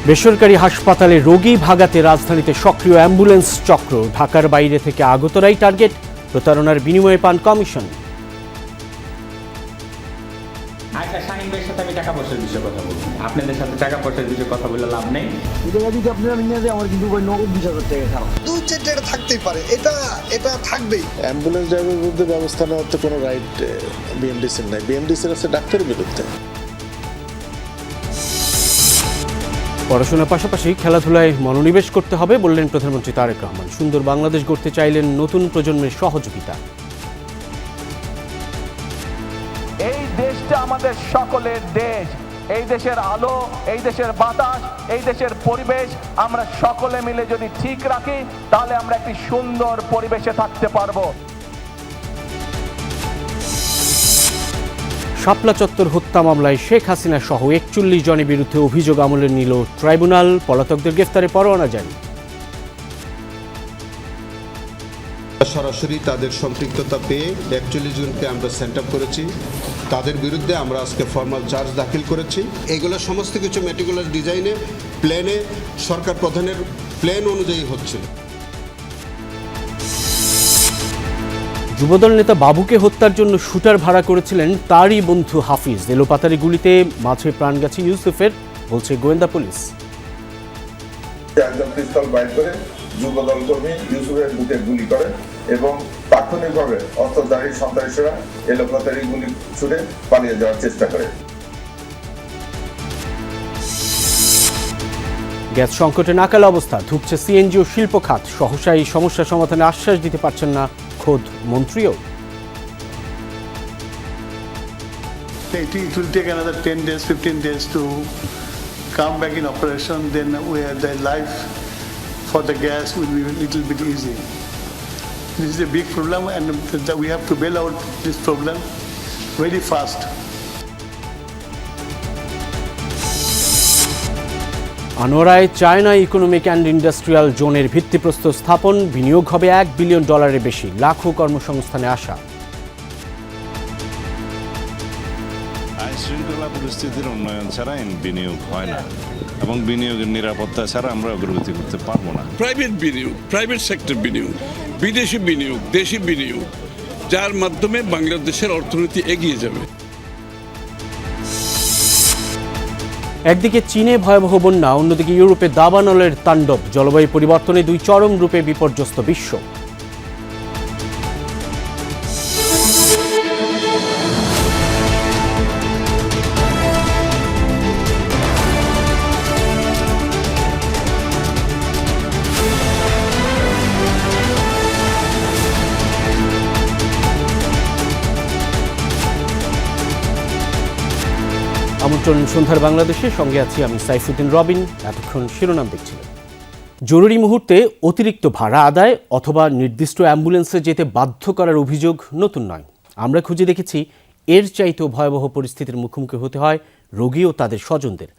বেসরকারি হাসপাতালে রোগী ভাগাতে রাজধানীতে সক্রিয় অ্যাম্বুলেন্স চক্র। ঢাকার বাইরে থেকে আগতরাই টার্গেট। প্রতারণার বিনিময়ে পান কমিশন। আচ্ছা, শাহিন ভাইয়ের সাথে আমি টাকা পয়সার বিষয়ে কথা বলবো। আপনাদের সাথে টাকা পয়সার বিষয়ে কথা বলে লাভ নেই। যদি আপনারা নিয়ে যায় আমার কিন্তু নগদ 20,000 টাকা খারাপ। দুই চারটা থাকতেই পারে, এটা থাকবেই। অ্যাম্বুলেন্স ড্রাইভারের বিরুদ্ধে ব্যবস্থা নেওয়ার তো কোনো রাইট বিএমডিসির নাই। বিএমডিসির আছে ডাক্তারের বিরুদ্ধে। পড়াশোনার পাশাপাশি খেলাধুলায় মনোনিবেশ করতে হবে বললেন প্রধানমন্ত্রী তারেক রহমান। সুন্দর বাংলাদেশ গড়তে চাইলেন নতুন প্রজন্মের সহযোগিতা। এই দেশটা আমাদের সকলের দেশ। এই দেশের আলো, এই দেশের বাতাস, এই দেশের পরিবেশ আমরা সকলে মিলে যদি ঠিক রাখি তাহলে আমরা একটি সুন্দর পরিবেশে থাকতে পারবো। শাপলা চত্বর হত্যা মামলায় শেখ হাসিনা সহ ৪১ জনের বিরুদ্ধে অভিযোগ আমলে নিল ট্রাইব্যুনাল। পলাতকদের গ্রেফতারে পরোয়ানা জারি। সরাসরি তাদের সম্পৃক্ততা পেয়ে ৪১ জনকে আমরা সেন্ট আপ করেছি। তাদের বিরুদ্ধে আমরা আজকে ফর্মাল চার্জ দাখিল করেছি। এগুলো সমস্ত কিছু মেটিকুলার ডিজাইনে প্ল্যানে সরকার প্রধানের প্ল্যান অনুযায়ী হচ্ছে। যুবদল নেতা বাবুকে হত্যার জন্য শুটার ভাড়া করেছিলেন তারই বন্ধু হাফিজ। এলোপাতারি গুলিতে মাঝে প্রাণ গেছে ইউসুফের, বলছে গোয়েন্দা পুলিশ। একজন পিস্তল বাইর করে যুবদল কর্মী ইউসুফের বুকে গুলি করে এবং তাৎক্ষণিকভাবে অস্ত্রধারী সন্ত্রাসীরা এলোপাতারি গুলি ছুড়ে পালিয়ে যাওয়ার চেষ্টা করে। গ্যাস সংকটে নাকাল অবস্থা, ধুঁকছে সিএনজি ও শিল্প খাত। সহসা এই সমস্যা সমাধানে আশ্বাস দিতে পারছেন না খোদ মন্ত্রীও। It will take another 10 days, 15 days to come back in operation. Then the life for the gas will be a little bit easy. This is a big problem, and we have to bail out this problem very fast. আনোয়ারায় China economic and industrial জোনের ভিত্তিপ্রস্তর স্থাপন। বিনিয়োগ হবে $1 billion বেশি, লাখো কর্মসংস্থানে আশা। আইন শৃঙ্খলা পরিস্থিতির উন্নয়ন ছাড়া বিনিয়োগ হয় না এবং বিনিয়োগের নিরাপত্তা ছাড়া আমরা অগ্রগতি করতে পারবো না। প্রাইভেট বিনিয়োগ, প্রাইভেট সেক্টর বিনিয়োগ, বিদেশি বিনিয়োগ, দেশি বিনিয়োগ, যার মাধ্যমে বাংলাদেশের অর্থনীতি এগিয়ে যাবে। একদিকে চীনে ভয়াবহ বন্যা, অন্যদিকে ইউরোপে দাবানলের তাণ্ডব। জলবায়ু পরিবর্তনে দুই চরম রূপে বিপর্যস্ত বিশ্ব। আমন্ত্রণ সন্ধ্যার বাংলাদেশে, সঙ্গে আছি আমি সাইফুদ্দিন রবিন। এতক্ষণ শিরোনাম দেখছিলেন। জরুরি মুহূর্তে অতিরিক্ত ভাড়া আদায় অথবা নির্দিষ্ট অ্যাম্বুলেন্সে যেতে বাধ্য করার অভিযোগ নতুন নয়। আমরা খুঁজে দেখেছি এর চাইতেও ভয়াবহ পরিস্থিতির মুখোমুখি হতে হয় রোগী ও তাদের স্বজনদের।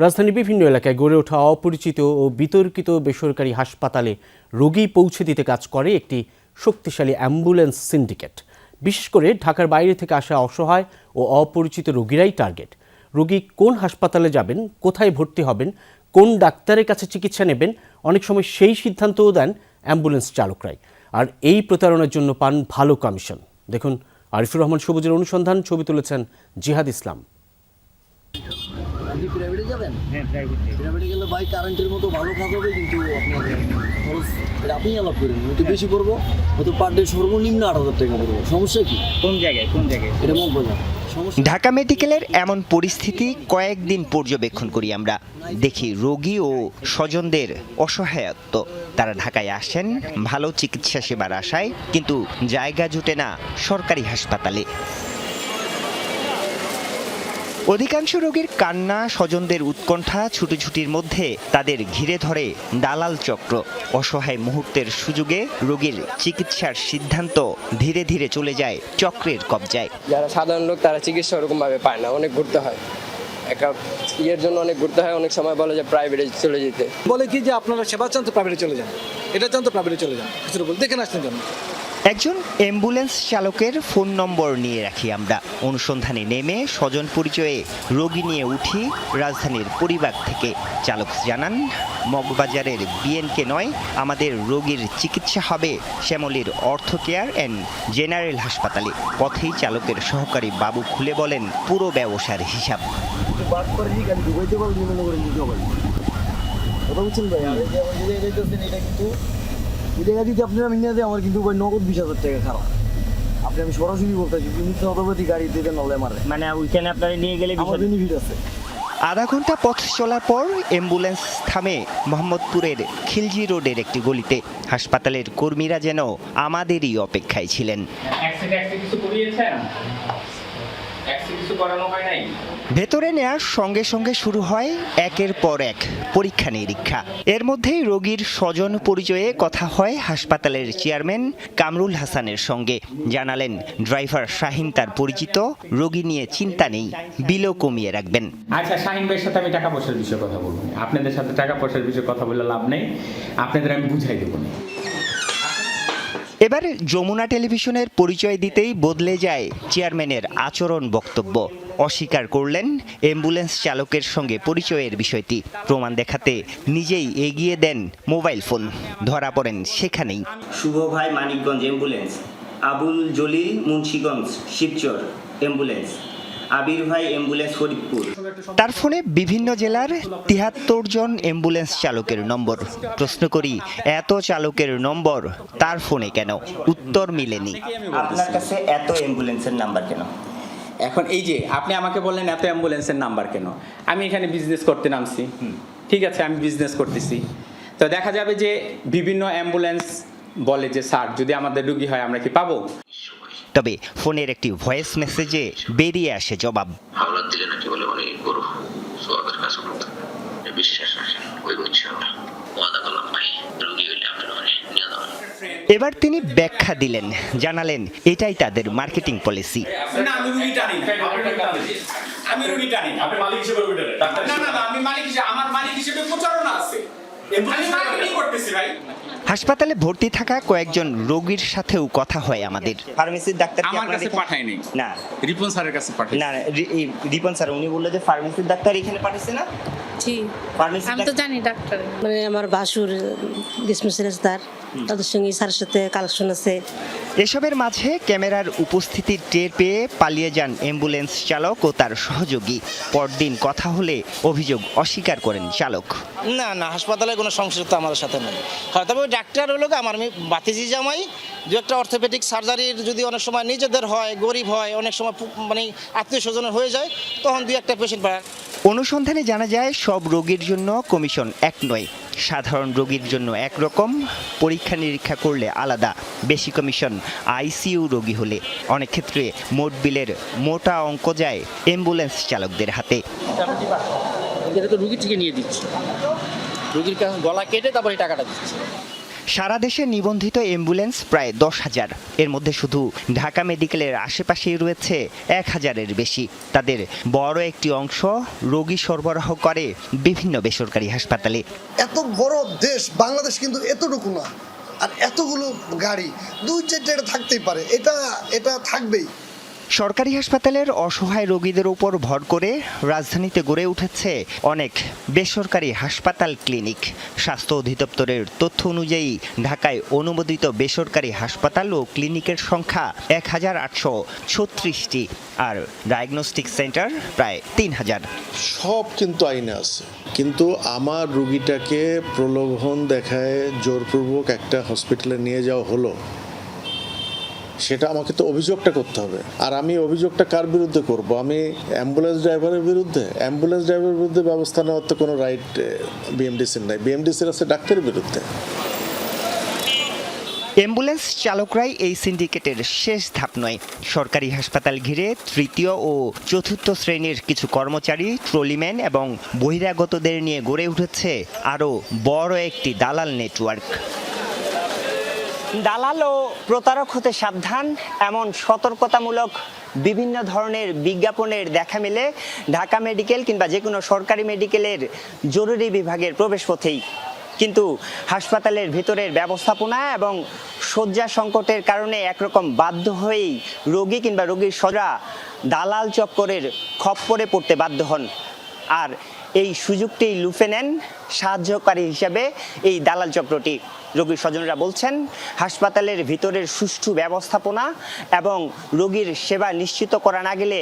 রাজধানীর বিভিন্ন এলাকায় গড়ে ওঠা অপরিচিত ও বিতর্কিত বেসরকারি হাসপাতালে রোগী পৌঁছে দিতে কাজ করে একটি শক্তিশালী অ্যাম্বুলেন্স সিন্ডিকেট। বিশেষ করে ঢাকার বাইরে থেকে আসা অসহায় ও অপরিচিত রোগীরাই টার্গেট। রোগী কোন হাসপাতালে যাবেন, কোথায় ভর্তি হবেন, কোন ডাক্তারের কাছে চিকিৎসা নেবেন, অনেক সময় সেই সিদ্ধান্তও দেন অ্যাম্বুলেন্স চালকরাই। আর এই প্রতারণার জন্য পান ভালো কমিশন। দেখুন আরিফুর রহমান সবুজের অনুসন্ধান, ছবি তুলেছেন জিহাদ ইসলাম। প্রাইভেটে যাবেন? হ্যাঁ, প্রাইভেটে গেলে ভাই কারেন্টের মতো ভালো কাজ হবে, কিন্তু আপনার খরচ আপনি আলাপ করেন, একটু বেশি পড়বো, হয়তো পার ডে সর্বনিম্ন 8,000 টাকা পড়বো। সমস্যা কি? কোন জায়গায় এটা মগবাজার। ঢাকা মেডিকেলের এমন পরিস্থিতি কয়েকদিন পর্যবেক্ষণ করি আমরা। দেখি রোগী ও স্বজনদের অসহায়ত্ব। তারা ঢাকায় আসেন ভালো চিকিৎসা সেবার আশায়, কিন্তু জায়গা জুটে না সরকারি হাসপাতালে। অধিকাংশ রোগীর কান্না, স্বজনদের উৎকণ্ঠা, ছুটোছুটির মধ্যে তাদের ঘিরে ধরে দালাল চক্র। অসহায় মুহূর্তের সুযোগে রোগীর চিকিৎসার সিদ্ধান্ত ধীরে ধীরে চলে যায় চক্রের কবজায়। যারা সাধারণ লোক তারা চিকিৎসা ওরকম ভাবে পায় না, অনেক ঘুরতে হয়, একটা ইয়ের জন্য অনেক ঘুরতে হয়। অনেক সময় বলে যে প্রাইভেটে চলে যেতে, বলে কি যে আপনারা সেবা চান তো প্রাইভেটে চলে যান, এটা চান তো প্রাইভেটে চলে যান, কিছু বলে দেখেন আসছেন জন্য। একজন অ্যাম্বুলেন্স চালকের ফোন নম্বর নিয়ে রাখি আমরা। অনুসন্ধানে নেমে স্বজন পরিচয়ে রোগী নিয়ে উঠি রাজধানীর পরিবার থেকে। চালক জানান, মগবাজারের বিএনকে নয়, আমাদের রোগীর চিকিৎসা হবে শ্যামলীর অর্থ কেয়ার অ্যান্ড জেনারেল হাসপাতালে। পথেই চালকের সহকারী বাবু খুলে বলেন পুরো ব্যবসার হিসাব। আমার কিন্তু নগদ 20,000 টাকা খারাপ। আমি সরাসরি বলতেছি, গাড়ি দিতে নলে মারে, মানে ওইখানে আপনারা নিয়ে গেলে বেনিফিট আছে। আধা ঘন্টা পথ চলার পর অ্যাম্বুলেন্স থামে মোহাম্মদপুরের খিলজি রোডের একটি গলিতে। হাসপাতালের কর্মীরা যেন আমাদেরই অপেক্ষায় ছিলেন। ভেতরে নেয়ার সঙ্গে সঙ্গে শুরু হয় একের পর এক পরীক্ষা নিরীক্ষা। এর মধ্যেই রোগীর স্বজন পরিচয়ে কথা হয় হাসপাতালের চেয়ারম্যান কামরুল হাসানের সঙ্গে। জানালেন ড্রাইভার শাহিন তার পরিচিত, রোগী নিয়ে চিন্তা নেই, বিলও কমিয়ে রাখবেন। আচ্ছা, শাহিন ভাইয়ের সাথে আমি টাকা পয়সার বিষয়ে কথা বলবো। আপনাদের সাথে টাকা পয়সার বিষয়ে কথা বলে লাভ নেই, আপনাদের আমি বুঝাই দেবো না। এবার যমুনা টেলিভিশনের পরিচয় দিতেই বদলে যায় চেয়ারম্যানের আচরণ বক্তব্য। অস্বীকার করলেন অ্যাম্বুলেন্স চালকের সঙ্গে পরিচয়ের বিষয়টি। প্রমাণ দেখাতে নিজেই এগিয়ে দেন মোবাইল ফোন। ধরা পড়েন সেখানেই। শুভ ভাই মানিকগঞ্জ অ্যাম্বুলেন্স, আবুল জলিল মুন্সিগঞ্জ শিবচর অ্যাম্বুলেন্স, আবির ভাই অ্যাম্বুলেন্স ফরিদপুর। তার ফোনে বিভিন্ন জেলার ৭৩ জন অ্যাম্বুলেন্স চালকের নম্বর। প্রশ্ন করি, এত চালকের নম্বর তার ফোনে কেন? উত্তর মিলেনি। আপনার কাছে এত অ্যাম্বুলেন্সের নাম্বার কেন? এখন এই যে আপনি আমাকে বললেন এত অ্যাম্বুলেন্সের নাম্বার কেন, আমি এখানে বিজনেস করতে নামছি। ঠিক আছে, আমি বিজনেস করতেছি, তো দেখা যাবে যে বিভিন্ন অ্যাম্বুলেন্স বলে যে স্যার যদি আমাদের রুগী হয় আমরা কি পাবো? তবে ফোনের একটি ভয়েস মেসেজে বেরিয়ে আসে জবাব। হাওলাত দিলে নাকি বলে অনেক বড় সোয়াবের কাজ করতে বিশ্বাস রাখেন, ওই বলছি আমরা ওয়াদা করলাম ভাই, রুগী হইলে আপনার নিয়ে যাবেন। এবার তিনি ব্যাখ্যা দিলেন, জানালেন এটাই তাদের মার্কেটিং পলিসি। আমি রুগী টানি না, আমি রুগী টানি না। আপনি মালিক হিসেবে রুগী টানেন? না না না, আমি মালিক হিসেবে, আমার মালিক হিসেবে প্রচারণা আছে, আমি মার্কেটিং করতেছি ভাই। হাসপাতালে ভর্তি থাকা কয়েকজন রোগীর সাথেও কথা হয় আমাদের। ফার্মেসির ডাক্তার আমার কাছে পাঠায়নি, না রিপন স্যারের কাছে পাঠাই। না রিপন স্যার উনি বললো যে ফার্মেসির ডাক্তার এখানে পাঠাইছে না। জি, আমি তো জানি ডাক্তার, মানে আমার ভাসুর ডিসমিসের তার, তাদের সঙ্গে স্যারের সাথে কালেকশন আছে। এসবের মাঝে ক্যামেরার উপস্থিতি টের পেয়ে পালিয়ে যান অ্যাম্বুলেন্স চালক ও তার সহযোগী। পরদিন কথা হলে অভিযোগ অস্বীকার করেন চালক। না না, হাসপাতালে কোনো সমস্যা তো আমাদের সাথে নেই। হয়তো ওই ডাক্তার হলো আমার বাতিজি জামাই, দু একটা অর্থোপেডিক সার্জারির যদি অনেক সময় নিজেদের হয়, গরিব হয়, অনেক সময় মানে আত্মীয় স্বজনের হয়ে যায়, তখন দু একটা পেশেন্ট পায়। অনুসন্ধানে জানা যায় সব রোগীর জন্য কমিশন এক নয়। সাধারণ রোগীর জন্য একরকম, পরীক্ষা নিরীক্ষা করলে আলাদা, বেশি কমিশন আইসিইউ রোগী হলে। অনেক ক্ষেত্রে মোট বিলের মোটা অঙ্ক যায় অ্যাম্বুলেন্স চালকদের হাতে। এটা তো রুগী থেকে নিয়ে দিচ্ছি, রুগীর কাছে গলা কেটে তারপরে টাকাটা দিচ্ছি। সারা দেশে নিবন্ধিত অ্যাম্বুলেন্স প্রায় 10,000। এর মধ্যে শুধু ঢাকা মেডিকেলের আশেপাশেই রয়েছে 1,000-এর বেশি। তাদের বড় একটি অংশ রোগী সরবরাহ করে বিভিন্ন বেসরকারি হাসপাতালে। এত বড় দেশ বাংলাদেশ কিন্তু এতটুকু না, আর এতগুলো গাড়ি 2-4টা থাকতেই পারে, এটা থাকবেই। সরকারি হাসপাতালের অসহায় রোগীদের উপর ভর করে রাজধানীতে গড়ে উঠেছে অনেক বেসরকারি হাসপাতাল, ক্লিনিক। স্বাস্থ্য অধিদপ্তরের তথ্য অনুযায়ী ঢাকায় অনুমোদিত বেসরকারি হাসপাতাল ও ক্লিনিকের সংখ্যা 1,836টি, আর ডায়াগনস্টিক সেন্টার প্রায় 3,000। সব কিন্তু আইনে আছে, কিন্তু আমার রুগীটাকে প্রলোভন দেখায় জোরপূর্বক একটা হসপিটালে নিয়ে যাওয়া হলো, সেটা আমাকে তো অভিযোগটা করতে হবে। আর আমি অভিযোগটা কার বিরুদ্ধে করব? আমি অ্যাম্বুলেন্স ড্রাইভারের বিরুদ্ধে? অ্যাম্বুলেন্স ড্রাইভারের বিরুদ্ধে ব্যবস্থা নেওয়ার তো কোনো রাইট বিএমডিসির নাই, বিএমডিসির আছে ডাক্তারের বিরুদ্ধে। অ্যাম্বুলেন্স চালকরাই এই সিন্ডিকেটের শেষ ধাপ নয়। সরকারি হাসপাতাল ঘিরে তৃতীয় ও চতুর্থ শ্রেণীর কিছু কর্মচারী, ট্রলিম্যান এবং বহিরাগতদের নিয়ে গড়ে উঠেছে আরও বড় একটি দালাল নেটওয়ার্ক। দালাল ও প্রতারক হতে সাবধান, এমন সতর্কতামূলক বিভিন্ন ধরনের বিজ্ঞাপনের দেখা মেলে ঢাকা মেডিকেল কিংবা যে কোনো সরকারি মেডিকেলের জরুরি বিভাগের প্রবেশপথেই। কিন্তু হাসপাতালের ভিতরের ব্যবস্থাপনা এবং শয্যা সংকটের কারণে একরকম বাধ্য হয়েই রোগী কিংবা রোগীর স্বজনরা দালাল চক্করের খপ্পরে পড়তে বাধ্য হন। আর এই সুযোগটি লুফে নেন সাহায্যকারী হিসাবে এই দালাল চক্রটি। রোগীর স্বজনরা বলছেন, হাসপাতালের ভিতরের সুষ্ঠু ব্যবস্থাপনা এবং রোগীর সেবা নিশ্চিত করা না গেলে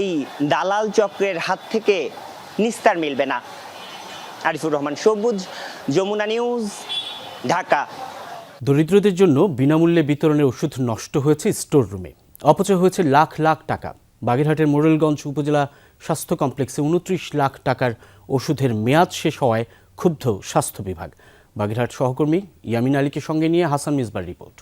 এই দালাল চক্রের হাত থেকে নিস্তার মিলবে না। আরিফুর রহমান সবুজ, যমুনা নিউজ, ঢাকা। দরিদ্রদের জন্য বিনামূল্যে বিতরণের ওষুধ নষ্ট হয়েছে স্টোর রুমে, অপচয় হয়েছে লাখ লাখ টাকা। বাগেরহাটের মোরেলগঞ্জ উপজেলা স্বাস্থ্য কমপ্লেক্সে 29 লাখ টাকার ওষুধের মেয়াদ শেষ হওয়ায় ক্ষুব্ধ স্বাস্থ্য বিভাগ। বাগেরহাট সহকর্মী ইয়ামিন আলীকে সঙ্গে নিয়ে হাসান মিসবার রিপোর্ট।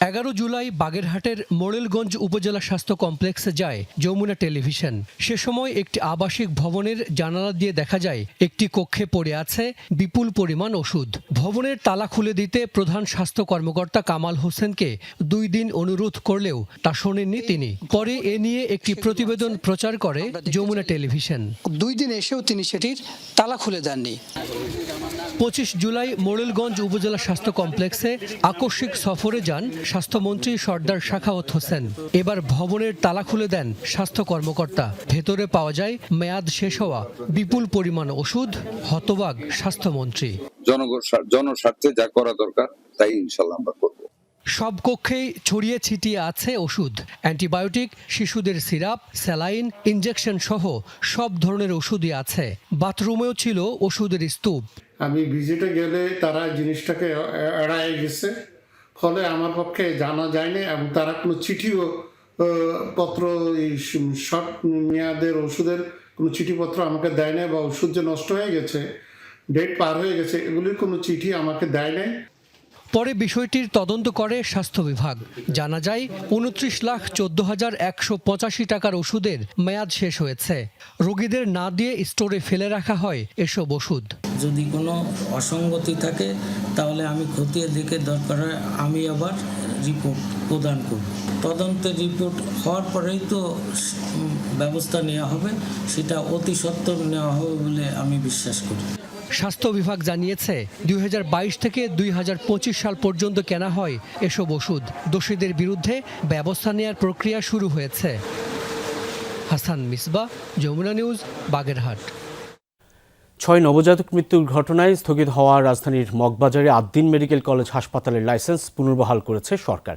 11 জুলাই বাগেরহাটের মোরেলগঞ্জ উপজেলা স্বাস্থ্য কমপ্লেক্সে যায় যমুনা টেলিভিশন। সে সময় একটি আবাসিক ভবনের জানালা দিয়ে দেখা যায় একটি কক্ষে পড়ে আছে বিপুল পরিমাণ ওষুধ। ভবনের তালা খুলে দিতে প্রধান স্বাস্থ্য কর্মকর্তা কামাল হোসেনকে 2 দিন অনুরোধ করলেও তা শোনেননি তিনি। পরে এ নিয়ে একটি প্রতিবেদন প্রচার করে যমুনা টেলিভিশন। 2 দিন এসেও তিনি সেটির তালা খুলে দেননি। 25 জুলাই মোরেলগঞ্জ উপজেলা স্বাস্থ্য কমপ্লেক্সে আকস্মিক সফরে যান স্বাস্থ্যমন্ত্রী সর্দার সাখাওয়াত হোসেন। এবার ভবনের তালা খুলে দেন স্বাস্থ্য কর্মকর্তা। ভেতরে পাওয়া যায় মেয়াদ শেষ হওয়া বিপুল পরিমাণ ওষুধ। হতবাক স্বাস্থ্যমন্ত্রী। জনস্বার্থে যা করা দরকার তাই ইনশাআল্লাহ আমরা করব। সব কক্ষেই ছড়িয়ে ছিটিয়ে আছে ওষুধ, অ্যান্টিবায়োটিক, শিশুদের সিরাপ, স্যালাইন, ইনজেকশন সহ সব ধরনের ওষুধই আছে। বাথরুমেও ছিল ওষুধের স্তূপ। আমি ভিজিটে গেলে তারা জিনিসটাকে এড়ায় গেছে, ফলে আমার পক্ষে জানা যায়নি এবং তারা কোনো চিঠিও পত্র এই শর্ট মেয়াদের ওষুধের কোনো চিঠিপত্র আমাকে দেয় নাই, বা ওষুধ যে নষ্ট হয়ে গেছে, ডেট পার হয়ে গেছে, এগুলির কোনো চিঠি আমাকে দেয় নাই। পরে বিষয়টির তদন্ত করে স্বাস্থ্য বিভাগ। জানা যায় 29,14,185 টাকার ওষুধের মেয়াদ শেষ হয়েছে। রোগীদের না দিয়ে স্টোরে ফেলে রাখা হয় এসব ওষুধ। যদি কোনো অসঙ্গতি থাকে তাহলে আমি খতিয়ে দেখে দরকার হয় আমি আবার রিপোর্ট প্রদান করব। তদন্তের রিপোর্ট হওয়ার পরেই তো ব্যবস্থা নেওয়া হবে, সেটা অতি সত্বর নেওয়া হবে বলে আমি বিশ্বাস করি। স্বাস্থ্য বিভাগ জানিয়েছে 2022 থেকে 2025 সাল পর্যন্ত কেনা হয় এসব ওষুধ। দোষীদের বিরুদ্ধে ব্যবস্থা নেওয়ার প্রক্রিয়া শুরু হয়েছে। হাসান মিসবা, যমুনা নিউজ, বাগেরহাট। 6 নবজাতক মৃত্যুর ঘটনায় স্থগিত হওয়া রাজধানীর মগবাজারে আদ্দিন মেডিকেল কলেজ হাসপাতালের লাইসেন্স পুনর্বহাল করেছে সরকার।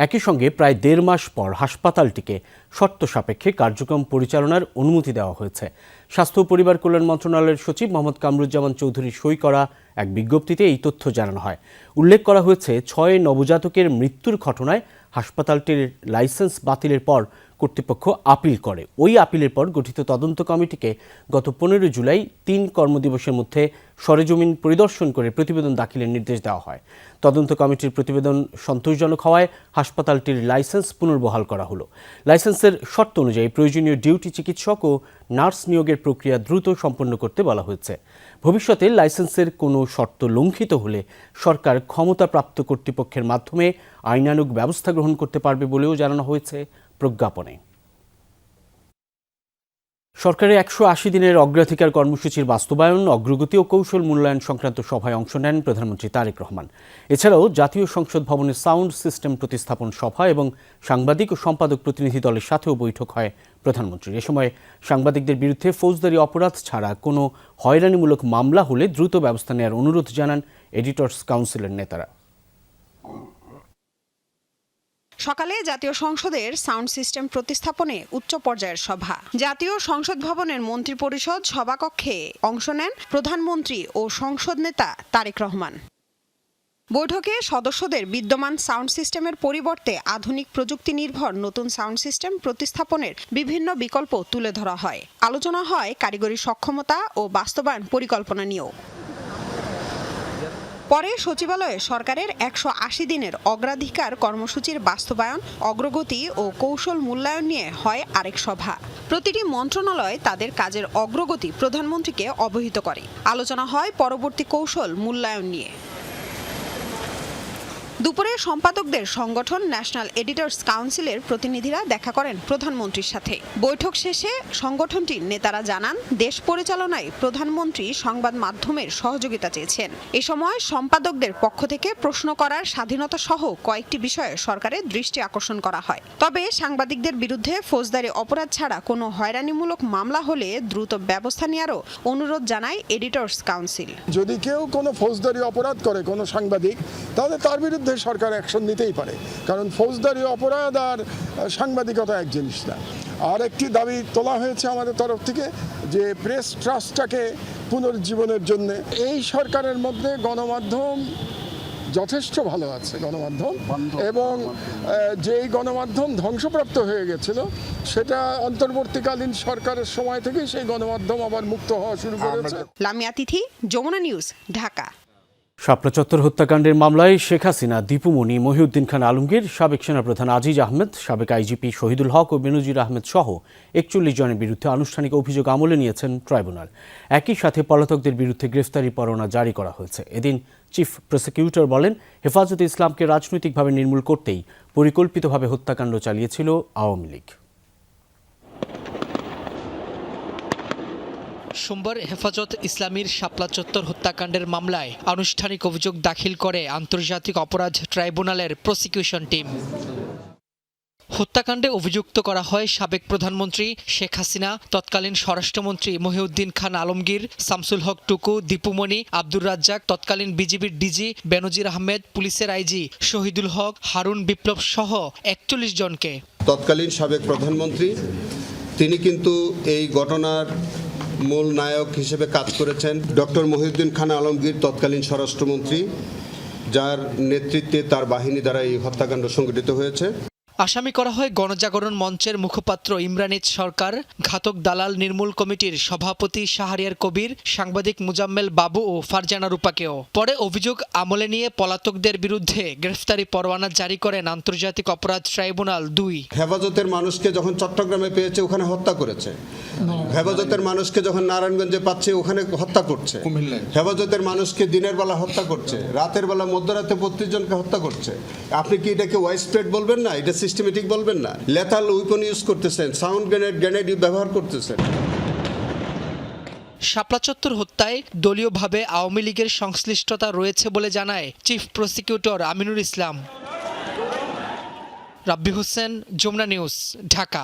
একই সঙ্গে প্রায় 1.5 মাস পর হাসপাতালটিকে শর্ত সাপেক্ষে কার্যক্রম পরিচালনার অনুমতি দেওয়া হয়েছে। স্বাস্থ্য ও পরিবার কল্যাণ মন্ত্রণালয়ের সচিব মোহাম্মদ কামরুজ্জামান চৌধুরী সই করা এক বিজ্ঞপ্তিতে এই তথ্য জানানো হয়। উল্লেখ করা হয়েছে, 6 নবজাতকের মৃত্যুর ঘটনায় হাসপাতালটির লাইসেন্স বাতিলের পর কর্তৃপক্ষ আপিল করে। ওই আপিলের পর গঠিত তদন্ত কমিটিকে গত 15 জুলাই 3 কর্মদিবসের মধ্যে সরেজমিন পরিদর্শন করে প্রতিবেদন দাখিলের নির্দেশ দেওয়া হয়। তদন্ত কমিটির প্রতিবেদন সন্তোষজনক হওয়ায় হাসপাতালটির লাইসেন্স পুনর্বহাল করা হলো। লাইসেন্সের শর্ত অনুযায়ী প্রয়োজনীয় ডিউটি চিকিৎসক ও নার্স নিয়োগের প্রক্রিয়া দ্রুত সম্পন্ন করতে বলা হয়েছে। ভবিষ্যতে লাইসেন্সের কোনো শর্ত লঙ্ঘিত হলে সরকার ক্ষমতাপ্রাপ্ত কর্তৃপক্ষের মাধ্যমে আইনানুগ ব্যবস্থা গ্রহণ করতে পারবে বলেও জানানো হয়েছে প্রজ্ঞাপনে। সরকারের 180 দিনের অগ্রাধিকার কর্মসূচির বাস্তবায়ন, অগ্রগতি ও কৌশল মূল্যায়ন সংক্রান্ত সভায় অংশ নেন প্রধানমন্ত্রী তারেক রহমান। এছাড়াও জাতীয় সংসদ ভবনের সাউন্ড সিস্টেম প্রতিস্থাপন সভা এবং সাংবাদিক ও সম্পাদক প্রতিনিধি দলের সাথেও বৈঠক হয় প্রধানমন্ত্রীর। এ সময় সাংবাদিকদের বিরুদ্ধে ফৌজদারি অপরাধ ছাড়া কোনো হয়রানিমূলক মামলা হলে দ্রুত ব্যবস্থা নেওয়ার অনুরোধ জানান এডিটর্স কাউন্সিলের নেতারা। সকালে জাতীয় সংসদের সাউন্ড সিস্টেম প্রতিস্থাপনে উচ্চ পর্যায়ের সভা। জাতীয় সংসদ ভবনের মন্ত্রিপরিষদ সভাকক্ষে অংশ নেন প্রধানমন্ত্রী ও সংসদ নেতা তারেক রহমান। বৈঠকে সদস্যদের বিদ্যমান সাউন্ড সিস্টেমের পরিবর্তে আধুনিক প্রযুক্তি নির্ভর নতুন সাউন্ড সিস্টেম প্রতিস্থাপনের বিভিন্ন বিকল্প তুলে ধরা হয়। আলোচনা হয় কারিগরি সক্ষমতা ও বাস্তবায়ন পরিকল্পনা নিয়েও। পরে সচিবালয়ে সরকারের 180 দিনের অগ্রাধিকার কর্মসূচির বাস্তবায়ন, অগ্রগতি ও কৌশল মূল্যায়ন নিয়ে হয় আরেক সভা। প্রতিটি মন্ত্রণালয় তাদের কাজের অগ্রগতি প্রধানমন্ত্রীকে অবহিত করে। আলোচনা হয় পরবর্তী কৌশল মূল্যায়ন নিয়ে। দুপুরে সম্পাদকদের সংগঠন ন্যাশনাল এডিটর্স কাউন্সিলের প্রতিনিধিরা দেখা করেন প্রধানমন্ত্রীর সাথে। বৈঠক শেষে সংগঠনটির নেতারা জানান, দেশ পরিচালনায় প্রধানমন্ত্রী সংবাদ মাধ্যমের সহযোগিতা চেয়েছেন। এ সময় সম্পাদকদের পক্ষ থেকে প্রশ্ন করার স্বাধীনতা সহ কয়েকটি বিষয়ে সরকারের দৃষ্টি আকর্ষণ করা হয়। তবে সাংবাদিকদের বিরুদ্ধে ফৌজদারি অপরাধ ছাড়া কোনো হয়রানিমূলক মামলা হলে দ্রুত ব্যবস্থা নেওয়ারও অনুরোধ জানায় এডিটর্স কাউন্সিল। যদি কেউ কোনো ফৌজদারি অপরাধ করে কোনো সাংবাদিক, তাহলে তার বিরুদ্ধে সরকার অ্যাকশন নিতেই পারে, কারণ ফৌজদারি অপরাধ আর সাংবাদিকতা এক জিনিস না। আর একটি দাবি তোলা হয়েছে আমাদের তরফ থেকে যে প্রেস ট্রাস্টটাকে পুনরুজ্জীবনের জন্য। এই সরকারের মধ্যে গণমাধ্যম যথেষ্ট ভালো আছে, গণমাধ্যম, এবং যেই গণমাধ্যম ধ্বংসপ্রাপ্ত হয়ে গেছিল সেটা অন্তর্বর্তীকালীন সরকারের সময় থেকেই সেই গণমাধ্যম আবার মুক্ত হওয়া শুরু করেছে। লামিয়া তিথি, যমুনা নিউজ, ঢাকা। শাপলা চত্বর হত্যাকাণ্ডের মামলায় শেখ হাসিনা, দীপুমণি, মহিউদ্দিন খান আলমগীর, সাবেক সেনাপ্রধান আজিজ আহমেদ, সাবেক আইজিপি শহীদুল হক ও বেনজির আহমেদ সহ 41 জনের বিরুদ্ধে আনুষ্ঠানিক অভিযোগ আমলে নিয়েছেন ট্রাইব্যুনাল। একই সাথে পলাতকদের বিরুদ্ধে গ্রেফতারি পরোয়ানা জারি করা হয়েছে। এদিন চিফ প্রসিকিউটর বলেন, হেফাজতে ইসলামকে রাজনৈতিকভাবে নির্মূল করতেই পরিকল্পিতভাবে হত্যাকাণ্ড চালিয়েছিল আওয়ামী লীগ। সোমবার হেফাজত ইসলামীর শাপলা চত্বর হত্যাকাণ্ডের মামলায় আনুষ্ঠানিক অভিযোগ দাখিল করে আন্তর্জাতিক অপরাধ ট্রাইব্যুনালের প্রসিকিউশন টিম। হত্যাকাণ্ডে অভিযুক্ত করা হয় সাবেক প্রধানমন্ত্রী শেখ হাসিনা, তৎকালীন স্বরাষ্ট্রমন্ত্রী মহিউদ্দিন খান আলমগীর, শামসুল হক টুকু, দীপুমণি, আব্দুর রাজ্জাক, তৎকালীন বিজিবির ডিজি বেনজির আহমেদ, পুলিশের আইজি শহীদুল হক, হারুন বিপ্লব সহ 41 জনকে। তৎকালীন সাবেক প্রধানমন্ত্রী তিনি কিন্তু এই ঘটনার মূল নায়ক হিসেবে কাজ করেছেন। ডক্টর মহিউদ্দিন খান আলমগীর তৎকালীন স্বরাষ্ট্রমন্ত্রী, যার নেতৃত্বে তার বাহিনী দ্বারা এই হত্যাকাণ্ড সংঘটিত হয়েছে। আসামি করা হয় গণজাগরণ মঞ্চের মুখপাত্র ইমরানিজ সরকার, ঘাতক দালাল নির্মূল কমিটির সভাপতি শাহরিয়ার কবির, সাংবাদিক মুজাম্মেল বাবু ও ফারজানা রূপাকেও। পরে অভিযোগ আমলে নিয়ে পলাতকদের বিরুদ্ধে গ্রেফতারি পরোয়ানা জারি করেন আন্তর্জাতিক অপরাধ ট্রাইব্যুনাল 2। হেফাজতের মানুষকে যখন চট্টগ্রামে পেয়েছে ওখানে হত্যা করেছে, হেফাজতের মানুষকে যখন নারায়ণগঞ্জে পাচ্ছে ওখানে হত্যা করছে, হেফাজতের মানুষকে দিনের বেলা হত্যা করছে, রাতের বেলা মধ্যরাতে 32 জনকে হত্যা করছে। আপনি কি এটাকে ওয়াইস্প্রেড বলবেন না? এটা সিস্টেমেটিক বলবেন না? লেথাল উইপন ইউজ করতেছেন, সাউন্ড গ্রেনেড ব্যবহার করতেছেন। শাপলা চত্বর হত্যায় দলীয়ভাবে আওয়ামী লীগের সংশ্লিষ্টতা রয়েছে বলে জানায় চিফ প্রসিকিউটর আমিনুল ইসলাম। রাব্বি হোসেন, যমুনা নিউজ, ঢাকা।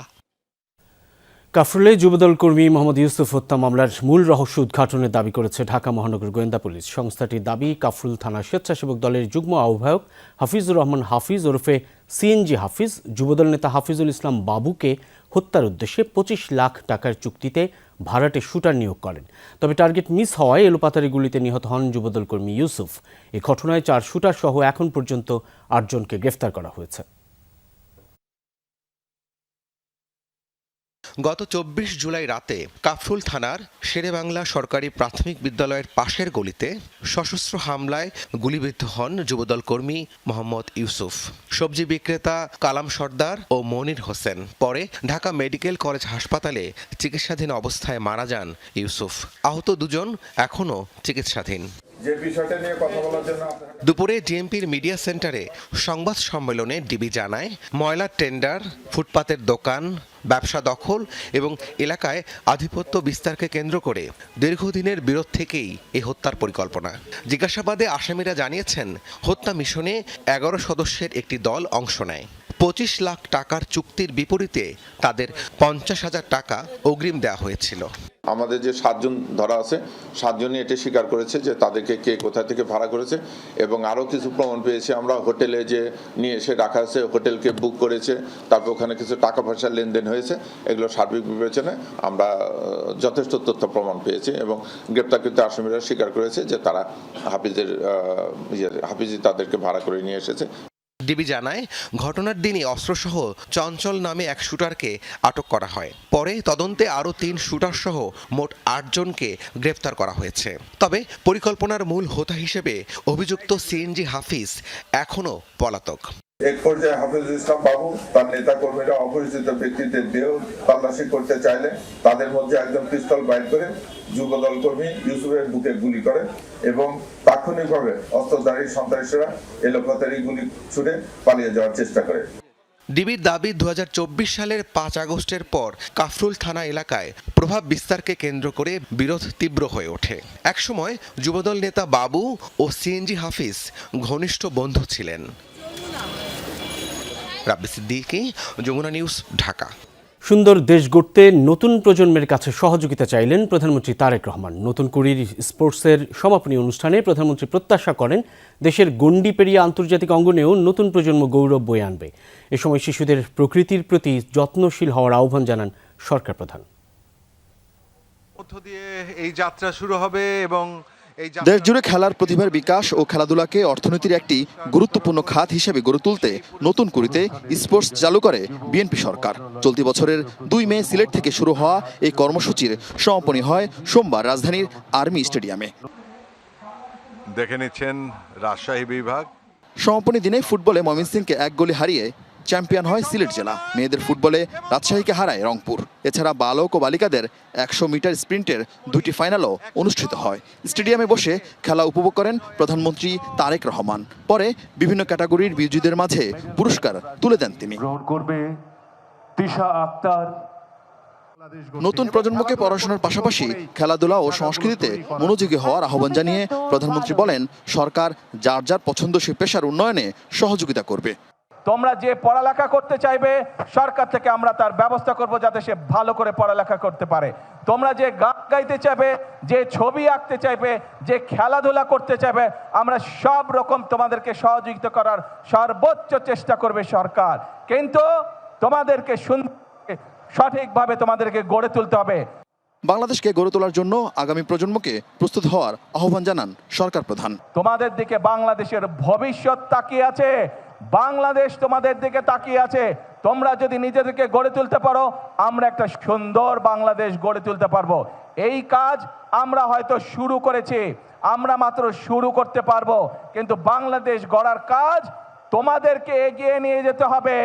কাফরুলে যুবদল কর্মী মোহাম্মদ ইউসুফ হত্যা মামলার মূল রহস্য উদ্ঘাটনের দাবি করেছে ঢাকা মহানগর গোয়েন্দা পুলিশ। সংস্থাটির দাবি, কাফরুল থানা স্বেচ্ছাসেবক দলের যুগ্ম আহ্বায়ক হাফিজুর রহমান হাফিজ ওরফে সিএনজি হাফিজ যুবদল নেতা হাফিজুল ইসলাম বাবুকে হত্যার উদ্দেশ্যে 25 লাখ টাকার চুক্তিতে ভাড়াটে শুটার নিয়োগ করেন। তবে টার্গেট মিস হওয়ায় এলোপাতারি গুলিতে নিহত হন যুবদল কর্মী ইউসুফ। এ ঘটনায় 4 শুটার সহ এখন পর্যন্ত 8 জনকে গ্রেফতার করা হয়েছে। গত 24 জুলাই রাতে কাফরুল থানার শেরেবাংলা সরকারি প্রাথমিক বিদ্যালয়ের পাশের গলিতে সশস্ত্র হামলায় গুলিবিদ্ধ হন যুবদল কর্মী মোহাম্মদ ইউসুফ। সবজি বিক্রেতা কালাম সর্দার ও মনির হোসেন পরে ঢাকা মেডিকেল কলেজ হাসপাতালে চিকিৎসাধীন অবস্থায় মারা যান ইউসুফ। আহত 2 জন এখনও চিকিৎসাধীন। দুপুরে ডিএমপির মিডিয়া সেন্টারে সংবাদ সম্মেলনে ডিবি জানায়, ময়লার টেন্ডার, ফুটপাতের দোকান, ব্যবসা দখল এবং এলাকায় আধিপত্য বিস্তারকে কেন্দ্র করে দীর্ঘদিনের বিরোধ থেকেই এই হত্যার পরিকল্পনা। জিজ্ঞাসাবাদে আসামিরা জানিয়েছেন, হত্যা মিশনে 11 সদস্যের একটি দল অংশ নেয়। 25 লাখ টাকার চুক্তির বিপরীতে তাদের 50,000 টাকা অগ্রিম দেওয়া হয়েছিল। আমাদের যে 7 জন ধরা আছে, 7 জনই এটা স্বীকার করেছে যে তাদেরকে কে কোথা থেকে ভাড়া করেছে, এবং আরও কিছু প্রমাণ পেয়েছি আমরা। হোটেলে যে নিয়ে এসে রাখা আছে, হোটেলকে বুক করেছে, তারপর ওখানে কিছু টাকা পয়সার লেনদেন হয়েছে। এগুলো সার্বিক বিবেচনায় আমরা যথেষ্ট তথ্য প্রমাণ পেয়েছি এবং গ্রেপ্তারকৃত আসামিরা স্বীকার করেছে যে তারা হাফিজি তাদেরকে ভাড়া করে নিয়ে এসেছে। ডিবি জানায়, ঘটনার দিনই অস্ত্রসহ চঞ্চল নামে এক শুটারকে আটক করা হয়। পরে তদন্তে আরও 3 শুটার সহ মোট 8 জনকে গ্রেফতার করা হয়েছে। তবে পরিকল্পনার মূল হোতা হিসেবে অভিযুক্ত সিএনজি হাফিজ এখনও পলাতক। এক পর্যায়ে হাফিজুল ইসলাম বাবু তার নেতা কর্মীরা অপরিচিত ব্যক্তিদের দেহ তল্লাশি করতে চাইলে তাদের মধ্যে একজন পিস্তল বাইর করে যুবদল কর্মী ইউসুফের বুকে গুলি করে এবং তাৎক্ষণিকভাবে অস্ত্রধারী সন্ত্রাসীরা এলোপাতাড়ি গুলি ছুড়ে পালিয়ে যাওয়ার চেষ্টা করে। ডিবির দাবি 2024 সালের 5 আগস্টের পর কাফরুল থানা এলাকায় প্রভাব বিস্তারকে কেন্দ্র করে বিরোধ তীব্র হয়ে ওঠে। একসময় যুবদল নেতা বাবু ও সিএনজি হাফিজ ঘনিষ্ঠ বন্ধু ছিলেন। রাব্বি সিদ্দিকী, যমুনা নিউজ, ঢাকা। সুন্দর দেশ গড়তে নতুন প্রজন্মের কাছে সহযোগিতা চাইলেন প্রধানমন্ত্রী তারেক রহমান। নতুন কুড়ির স্পোর্টসের সমাপনী অনুষ্ঠানে প্রধানমন্ত্রী প্রত্যাশা করেন দেশের গণ্ডি পেরিয়ে আন্তর্জাতিক অঙ্গনেও নতুন প্রজন্ম গৌরব বয়ে আনবে। এ সময় শিশুদের প্রকৃতির প্রতি যত্নশীল হওয়ার আহ্বান জানান সরকার প্রধান। মধ্য দিয়ে এই যাত্রা শুরু হবে এবং দেশ জুড়ে খেলার প্রতিভার বিকাশ ও খেলাধুলাকে অর্থনীতির একটি গুরুত্বপূর্ণ খাত হিসেবে গড়ে তুলতে নতুন কুড়িতে স্পোর্টস চালু করে বিএনপি সরকার। চলতি বছরের 2 মে সিলেট থেকে শুরু হওয়া এই কর্মসূচির সমাপনী হয় সোমবার রাজধানীর আর্মি স্টেডিয়ামে। দেখে নিচ্ছেন রাজশাহী বিভাগ। সমাপনী দিনে ফুটবলে ময়মনসিংহকে 1 গোলে হারিয়ে চ্যাম্পিয়ন হয় সিলেট জেলা। মেয়েদের ফুটবলে রাজশাহীকে হারায় রংপুর। এছাড়া বালক ও বালিকাদের 100 মিটার স্প্রিন্টের 2টি ফাইনালও অনুষ্ঠিত হয়। স্টেডিয়ামে বসে খেলা উপভোগ করেন প্রধানমন্ত্রী তারেক রহমান। পরে বিভিন্ন ক্যাটাগরির বিজয়ীদের মাঝে পুরস্কার তুলে দেন তিনি। নতুন প্রজন্মকে পড়াশোনার পাশাপাশি খেলাধুলা ও সংস্কৃতিতে মনোযোগী হওয়ার আহ্বান জানিয়ে প্রধানমন্ত্রী বলেন, সরকার যার যার পছন্দসই পেশার উন্নয়নে সহযোগিতা করবে। তোমরা যে পড়ালেখা করতে চাইবে সরকার থেকে আমরা তার ব্যবস্থা করব যাতে সে ভালো করে পড়ালেখা করতে পারে। তোমরা যে গান গাইতে চাইবে, যে ছবি আঁকতে চাইবে, যে খেলাধুলা করতে চাইবে, আমরা সব রকম তোমাদেরকে সহযোগিতা করার সর্বোচ্চ চেষ্টা করবে সরকার। কিন্তু তোমাদেরকে সঠিকভাবে তোমাদেরকে গড়ে তুলতে হবে। বাংলাদেশকে গড়ে তোলার জন্য আগামী প্রজন্মকে প্রস্তুত হওয়ার আহ্বান জানান সরকার প্রধান। তোমাদের দিকে বাংলাদেশের ভবিষ্যৎ তাকিয়ে আছে, বাংলাদেশ তোমাদের দিকে তাকিয়ে আছে। তোমরা যদি নিজেদেরকে গড়ে তুলতে পারো, আমরা একটা সুন্দর বাংলাদেশ গড়ে তুলতে পারবো। এই কাজ আমরা হয়তো শুরু করেছি, আমরা মাত্র শুরু করতে পারবো, কিন্তু বাংলাদেশ গড়ার কাজ তোমাদেরকে এগিয়ে নিয়ে যেতে হবে।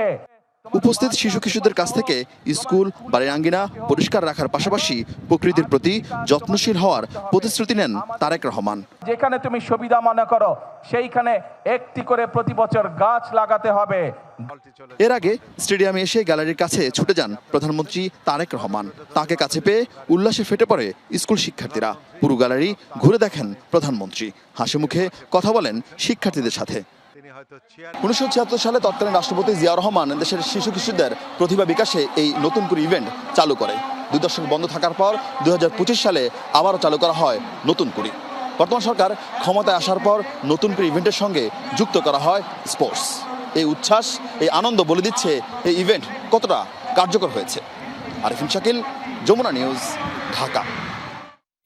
উপস্থিত শিশু কিশোরদের কাছ থেকে স্কুল, বাড়ির আঙ্গিনা পরিষ্কার রাখার পাশাপাশি প্রকৃতির প্রতি যত্নশীল হওয়ার প্রতিশ্রুতি নেন তারেক রহমান। যেখানে তুমি সুবিধা মনে করো সেইখানে একটি করে প্রতি বছর গাছ লাগাতে হবে। এর আগে স্টেডিয়ামে এসে গ্যালারির কাছে ছুটে যান প্রধানমন্ত্রী তারেক রহমান। তাকে কাছে পেয়ে উল্লাসে ফেটে পড়ে স্কুল শিক্ষার্থীরা। পুরো গ্যালারি ঘুরে দেখেন প্রধানমন্ত্রী, হাসি মুখে কথা বলেন শিক্ষার্থীদের সাথে। 1976 সালে তৎকালীন রাষ্ট্রপতি জিয়া রহমান দেশের শিশু কিশোরদের প্রতিভা বিকাশে এই নতুন করে ইভেন্ট চালু করে। 2 দশক বন্ধ থাকার পর 2025 সালে আবারও চালু করা হয় নতুন করে। বর্তমান সরকার ক্ষমতায় আসার পর নতুন করে ইভেন্টের সঙ্গে যুক্ত করা হয় স্পোর্টস। এই উচ্ছ্বাস, এই আনন্দ বলে দিচ্ছে এই ইভেন্ট কতটা কার্যকর হয়েছে। আরিফিন শাকিল, যমুনা নিউজ, ঢাকা।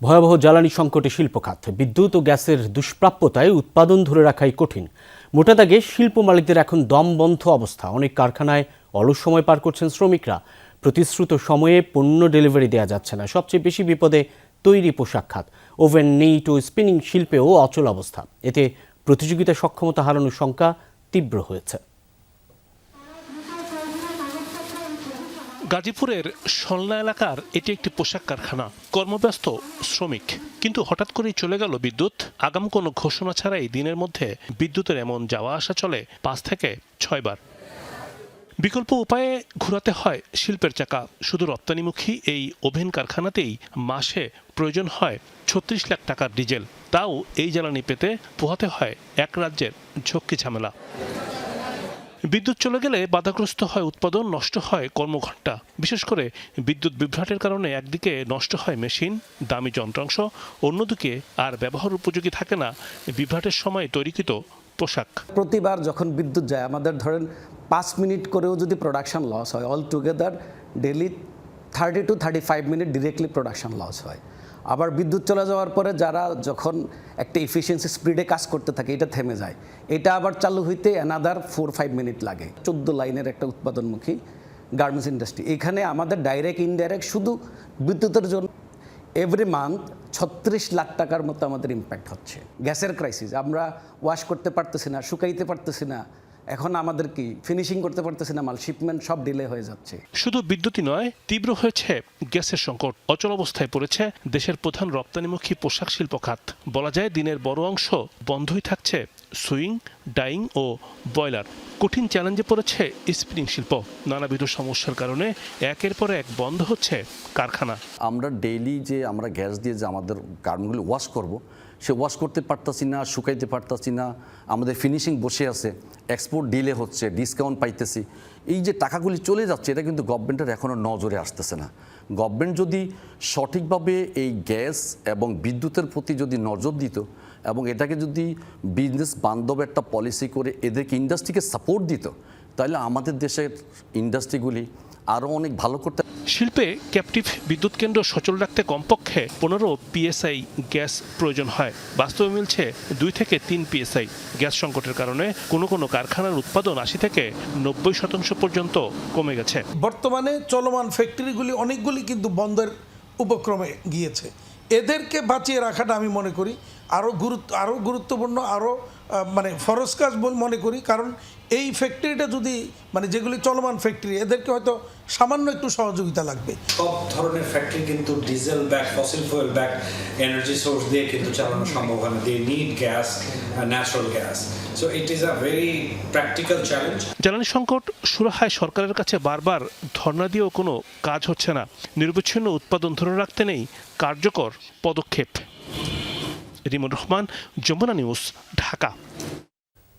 ভয়াবহ জ্বালানি সংকটে শিল্প খাত। বিদ্যুৎ ও গ্যাসের দুষ্প্রাপ্যতায় উৎপাদন ধরে রাখাই কঠিন। মোটা দাগে শিল্প মালিকদের এখন দমবন্ধ অবস্থা। অনেক কারখানায় অলস সময় পার করছেন শ্রমিকরা। প্রতিশ্রুত সময়ে পণ্য ডেলিভারি দেওয়া যাচ্ছে না। সবচেয়ে বেশি বিপদে তৈরি পোশাক খাত। ওভেন, নেইট ও স্পিনিং শিল্পেও অচল অবস্থা। এতে প্রতিযোগিতা সক্ষমতা হারানোর শঙ্কা তীব্র হয়েছে। গাজীপুরের সলনা এলাকার এটি একটি পোশাক কারখানা। কর্মব্যস্ত শ্রমিক, কিন্তু হঠাৎ করেই চলে গেল বিদ্যুৎ। আগাম কোনো ঘোষণা ছাড়াই দিনের মধ্যে বিদ্যুতের এমন যাওয়া আসা চলে 5 থেকে 6 বার। বিকল্প উপায়ে ঘোরাতে হয় শিল্পের চাকা। শুধু রপ্তানিমুখী এই ওভেন কারখানাতেই মাসে প্রয়োজন হয় 36 লাখ টাকার ডিজেল। তাও এই জ্বালানি পেতে পোহাতে হয় এক রাজ্যের ঝক্কি ঝামেলা। বিদ্যুৎ চলে গেলে বাধাগ্রস্ত হয় উৎপাদন, নষ্ট হয় কর্মঘণ্টা। বিশেষ করে বিদ্যুৎ বিভ্রাটের কারণে একদিকে নষ্ট হয় মেশিন, দামি যন্ত্রাংশ, অন্যদিকে আর ব্যবহার উপযোগী থাকে না বিভ্রাটের সময় তৈরিকৃত পোশাক। প্রতিবার যখন বিদ্যুৎ যায়, আমাদের ধরেন 5 মিনিট করেও যদি প্রোডাকশন লস হয়, all together daily 30 to 35 minute directly production loss হয়। আবার বিদ্যুৎ চলে যাওয়ার পরে যারা যখন একটা এফিসিয়েন্সি স্পিডে কাজ করতে থাকে, এটা থেমে যায়। এটা আবার চালু হইতে অ্যানাদার 4-5 মিনিট লাগে। 14 লাইনের একটা উৎপাদনমুখী গার্মেন্টস ইন্ডাস্ট্রি। এখানে আমাদের ডাইরেক্ট ইনডাইরেক্ট শুধু বিদ্যুতের জন্য এভরি মান্থ 36 লাখ টাকার মতো আমাদের ইম্প্যাক্ট হচ্ছে। গ্যাসের ক্রাইসিস, আমরা ওয়াশ করতে পারতেছি না, শুকাইতে পারতেছি না, এখন আমাদের কি ফিনিশিং করতে পারতেছি না, মাল শিপমেন্ট সব ডিলে হয়ে যাচ্ছে। শুধু বিদ্যুৎই নয়, তীব্র হয়েছে গ্যাসের সংকট। অচল অবস্থায় পড়েছে দেশের প্রধান রপ্তানিমুখী পোশাক শিল্প খাত। বলা যায় দিনের বড় অংশ বন্ধই থাকছে সুইং, ডাইং ও বয়লার। কঠিন চ্যালেঞ্জে পড়েছে স্পিনিং শিল্প। নানাবিধ সমস্যার কারণে একের পর এক বন্ধ হচ্ছে কারখানা। আমরা ডেইলি যে আমরা গ্যাস দিয়ে যে আমাদের গার্মেন্টগুলো ওয়াশ করব, সে ওয়াশ করতে পারতাছি না, শুকাইতে পারতাছি না, আমাদের ফিনিশিং বসে আছে, এক্সপোর্ট ডিলে হচ্ছে, ডিসকাউন্ট পাইতেছি। এই যে টাকাগুলি চলে যাচ্ছে, এটা কিন্তু গভর্নমেন্টের এখনও নজরে আসতেছে না। গভর্নমেন্ট যদি সঠিকভাবে এই গ্যাস এবং বিদ্যুতের প্রতি যদি নজর দিত এবং এটাকে যদি বিজনেস বান্ধব একটা পলিসি করে এদেরকে ইন্ডাস্ট্রিকে সাপোর্ট দিত, তাহলে আমাদের দেশের ইন্ডাস্ট্রিগুলি আরও অনেক ভালো করতে। শিল্পে ক্যাপটিভ বিদ্যুৎ কেন্দ্র সচল রাখতে কমপক্ষে 15 PSI গ্যাস প্রয়োজন হয়। বাস্তবে মিলছে 2 থেকে 3 PSI। গ্যাস সংকটের কারণে কোনো কারখানার উৎপাদন 80 থেকে 90% পর্যন্ত কমে গেছে। বর্তমানে চলমান ফ্যাক্টরিগুলি অনেকগুলি কিন্তু বন্ধের উপক্রমে গিয়েছে। এদেরকে বাঁচিয়ে রাখাটা আমি মনে করি আরও গুরুত্বপূর্ণ, আরও ফরজ কাজ বলে মনে করি। কারণ এই ফ্যাক্টরিটা যদি যেগুলি চলমান ফ্যাক্টরি, এদেরকে হয়তো সামান্য একটু সহযোগিতা লাগবে। সব ধরনের ফ্যাক্টরি কিন্তু diesel back, fossil fuel back energy source দিয়ে কিন্তু চালানো সম্ভব হয় না। They need gas, natural gas. So it is a very practical challenge. জ্বালানি সংকট সুরাহায় সরকারের কাছে বারবার ধর্ণা দিয়েও কোনো কাজ হচ্ছে না। নিরবচ্ছিন্ন উৎপাদন ধরে রাখতে নেই কার্যকর পদক্ষেপ। রিমন রহমান, যমুনা নিউজ, ঢাকা।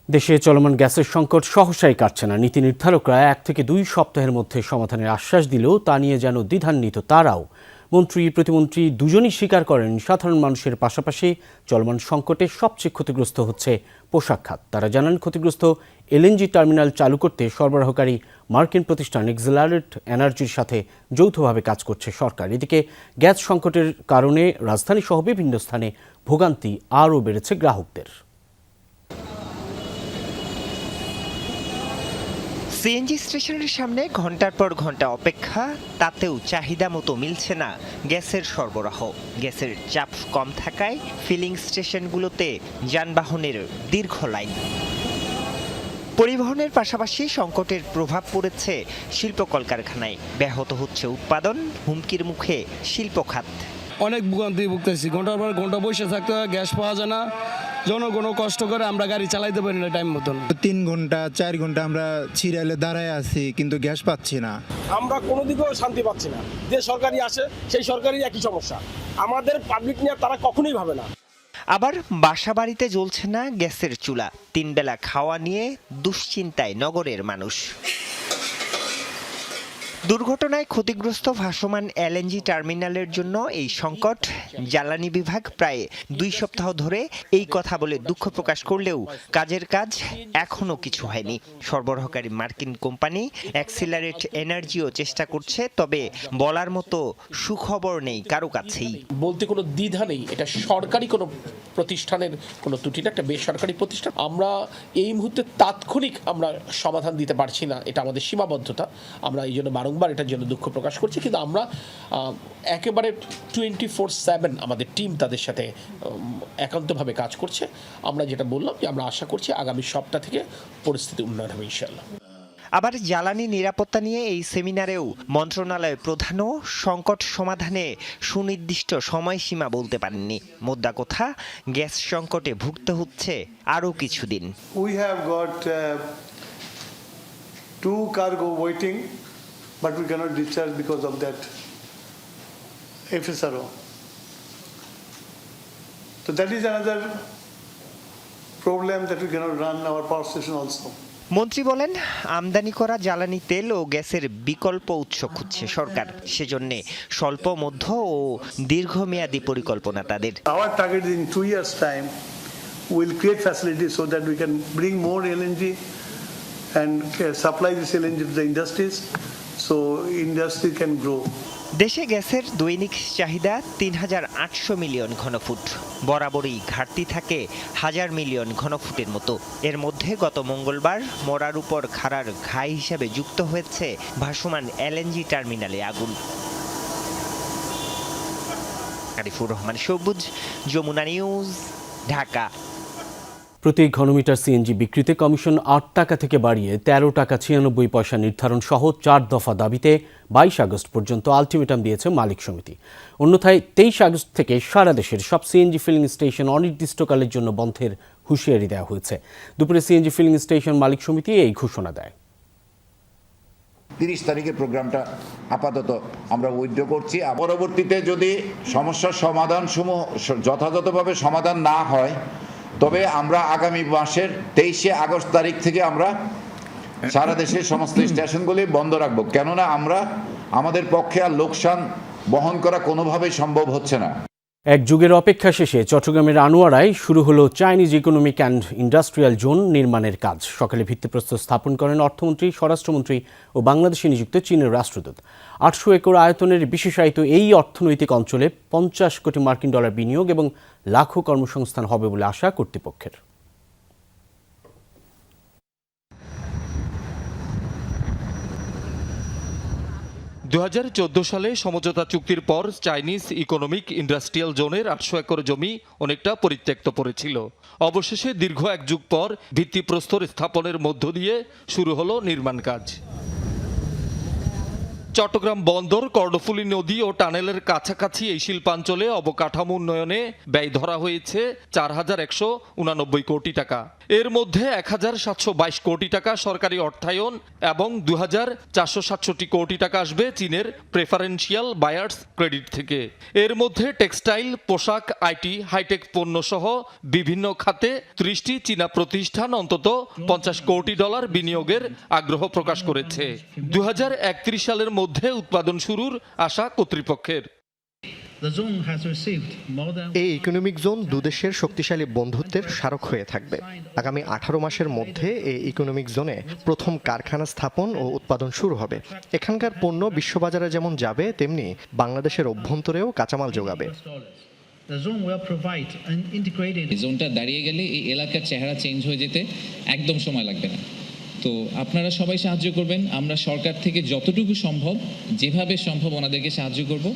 দেশে চলমান গ্যাসের সংকট সহসাই কাটছে না। নীতি নির্ধারকরা 1 থেকে 2 সপ্তাহের মধ্যে সমাধানের আশ্বাস দিলেও তা নিয়ে যেন দ্বিধান্বিত তারাও। মন্ত্রী প্রতিমন্ত্রী দুজনই স্বীকার করেন, সাধারণ মানুষের পাশাপাশি চলমান সংকটে সবচেয়ে ক্ষতিগ্রস্ত হচ্ছে পোশাক খাত। তারা জানান, ক্ষতিগ্রস্ত এলএনজি টার্মিনাল চালু করতে সরবরাহকারী মার্কিন প্রতিষ্ঠান এক্সিলারেট এনার্জির সাথে যৌথভাবে কাজ করছে সরকার। এদিকে গ্যাস সংকটের কারণে রাজধানী সহ বিভিন্ন স্থানে ভোগান্তি আরও বেড়েছে গ্রাহকদের। সিএনজি স্টেশনের সামনে ঘন্টার পর ঘন্টা অপেক্ষা, তাতেও চাহিদা মতো মিলছে না গ্যাসের সরবরাহ। গ্যাসের চাপ কম থাকায় ফিলিং স্টেশনগুলোতে যানবাহনের দীর্ঘ লাইন। পরিবহনের পাশাপাশি সংকটের প্রভাব পড়েছে শিল্প কলকারখানায়। ব্যাহত হচ্ছে উৎপাদন, হুমকির মুখে শিল্প খাত। অনেক ভোগান্তি ভুগতেছি, ঘন্টার পর ঘন্টা বসে থাকতে হয়, গ্যাস পাওয়া যায় না, জনগণ কষ্ট করে আমরা গাড়ি চালাইতে পারি না টাইম মতন। 3 ঘন্টা 4 ঘন্টা আমরা সিরিয়ালে দাঁড়ায় আছি, কিন্তু গ্যাস পাচ্ছি না। আমরা কোনো দিকেও শান্তি পাচ্ছি না। যে সরকারি আসে সেই সরকারি একই সমস্যা, আমাদের পাবলিক নিয়ে তারা কখনোই ভাবে না। আবার বাসা বাড়িতে জ্বলছে না গ্যাসের চুলা, 3 বেলা খাওয়া নিয়ে দুশ্চিন্তায় নগরের মানুষ। দুর্ঘটনায় ক্ষতিগ্রস্ত ভাসমান এলএনজি টার্মিনালের জন্য এই সংকট। জ্বালানি বিভাগ প্রায় 2 সপ্তাহ ধরে এই কথা বলে দুঃখ প্রকাশ করলেও কাজের কাজ এখনো কিছু হয়নি। সরবরাহকারী মার্কিন কোম্পানি এক্সিলারেট এনার্জিও চেষ্টা করছে, তবে বলার মতো সুখবর নেই কারো কাছেই। বলতে কোনো দ্বিধা নেই, এটা সরকারি কোনো প্রতিষ্ঠানের কোনো ত্রুটি না, একটা বেসরকারি প্রতিষ্ঠান। আমরা এই মুহূর্তে তাৎক্ষণিক আমরা সমাধান দিতে পারছি না, এটা আমাদের সীমাবদ্ধতা। আমরা এই জন্য বারংবার এটার জন্য দুঃখ প্রকাশ করছি, কিন্তু আমরা একেবারে 24/7 আমাদের টিম তাদের সাথে একান্তভাবে কাজ করছে। আমরা যেটা বললাম যে আমরা আশা করছি আগামী সপ্তাহ থেকে পরিস্থিতি উন্নয়ন হবে ইনশাআল্লাহ। আবার জ্বালানি নিরাপত্তা নিয়ে এই সেমিনারেও মন্ত্রণালয় প্রধানও সংকট সমাধানে সুনির্দিষ্ট সময়সীমা বলতে পারেননি। মোদ্দা কথা, গ্যাস সংকটে ভুগতে হচ্ছে আরও কিছুদিন। We have got 2 cargo waiting, but we cannot discharge because of that FSRO. So that is another problem that we cannot run our power station also. মন্ত্রী বলেন, আমদানি করা জ্বালানি তেল ও গ্যাসের বিকল্প উৎস খুঁজছে সরকার। সেজন্য স্বল্প, মধ্য ও দীর্ঘমেয়াদী পরিকল্পনা তাদের। Our target is in 2 years' time, we'll create facilities so that we can bring more LNG and supply this LNG to the industries, so industry can grow. দেশে গ্যাসের দৈনিক চাহিদা 3,800 মিলিয়ন ঘনফুট। বরাবরই ঘাটতি থাকে 1,000 মিলিয়ন ঘনফুটের মতো। এর মধ্যে গত মঙ্গলবার মরার উপর খাড়ার ঘাই হিসেবে যুক্ত হয়েছে ভাসমান এলএনজি টার্মিনালে আগুন। আরিফুর রহমান সবুজ, যমুনা নিউজ, ঢাকা। প্রতি ঘনমিটার সিএনজি বিক্রিতে কমিশন ৮ টাকা থেকে বাড়িয়ে ১৩ টাকা ৯৬ পয়সা নির্ধারণ সহ ৪ দফা দাবিতে ২২ আগস্ট পর্যন্ত আলটিমেটাম দিয়েছে মালিক সমিতি। অন্যথায় ২৩ আগস্ট থেকে সারা দেশের সব সিএনজি ফিলিং স্টেশন অনির্দিষ্টকালের জন্য বন্ধের হুঁশিয়ারি দেওয়া হয়েছে। দুপুরে সিএনজি ফিলিং স্টেশন মালিক সমিতি এই ঘোষণা দেয়। ৩০ তারিখের প্রোগ্রামটা আপাতত আমরা উইথড্র করছি। পরবর্তীতে যদি সমস্যার সমাধানসমূহ যথাযথভাবে সমাধান না হয়, তবে আমরা আগামী মাসের ২৩শে আগস্ট তারিখ থেকে আমরা সারা দেশের সমস্ত স্টেশনগুলি বন্ধ রাখবো। কেননা আমাদের পক্ষে আর লোকসান বহন করা কোনোভাবেই সম্ভব হচ্ছে না। এক যুগের অপেক্ষা শেষে চট্টগ্রামের আনোয়ারায় শুরু হলো Chinese economic and industrial zone নির্মাণের কাজ। সকালে ভিত্তিপ্রস্তর স্থাপন করেন অর্থমন্ত্রী, স্বরাষ্ট্রমন্ত্রী ও বাংলাদেশে নিযুক্ত চীনের রাষ্ট্রদূত। ৮০০ একর আয়তনের বিশেষায়িত এই অর্থনৈতিক অঞ্চলে ৫০ কোটি মার্কিন ডলার বিনিয়োগ এবং লাখো কর্মসংস্থান হবে বলে আশা কর্তৃপক্ষের। ২০১৪ সালে সমঝোতা চুক্তির পর চাইনিজ ইকোনমিক ইন্ডাস্ট্রিয়াল জোনের ৮০০ একর জমি অনেকটা পরিত্যক্ত পড়েছিল। অবশেষে দীর্ঘ এক যুগ পর ভিত্তিপ্রস্তর স্থাপনের মধ্য দিয়ে শুরু হলো নির্মাণ কাজ। চট্টগ্রাম বন্দর, কর্ণফুলী নদী ও টানেলের কাছাকাছি এই শিল্পাঞ্চলে অবকাঠামো উন্নয়নে ব্যয় ধরা হয়েছে ৪,১৮৯ কোটি টাকা। এর মধ্যে ১,৭২২ কোটি টাকা সরকারি অর্থায়ন এবং ২,৪৬৭ কোটি টাকা আসবে চীনের প্রেফারেন্সিয়াল বায়ার্স ক্রেডিট থেকে। এর মধ্যে টেক্সটাইল, পোশাক, আইটি, হাইটেক পণ্য সহ বিভিন্ন খাতে ৩০টি চীনা প্রতিষ্ঠান অন্তত ৫০ কোটি ডলার বিনিয়োগের আগ্রহ প্রকাশ করেছে। ২০৩১ সালের মধ্যে উৎপাদন শুরুর আশা কর্তৃপক্ষের। এই ইকোনমিক জোন দুদেশের শক্তিশালী বন্ধুত্বের স্মারক হয়ে থাকবে। আগামী ১৮ মাসের মধ্যে এই ইকোনমিক জোনে প্রথম কারখানা স্থাপন ও উৎপাদন শুরু হবে। এখানকার পণ্য বিশ্ববাজারে যেমন যাবে, তেমনি বাংলাদেশের অভ্যন্তরেও কাঁচামাল যোগাবে। জোনটা দাঁড়িয়ে গেলে এই এলাকার চেহারা চেঞ্জ হয়ে যেতে একদম সময় লাগবে না। তো আপনারা সবাই সাহায্য করবেন। আমরা সরকার থেকে যতটুকু সম্ভব, যেভাবে সম্ভব ওনাদেরকে সাহায্য করব।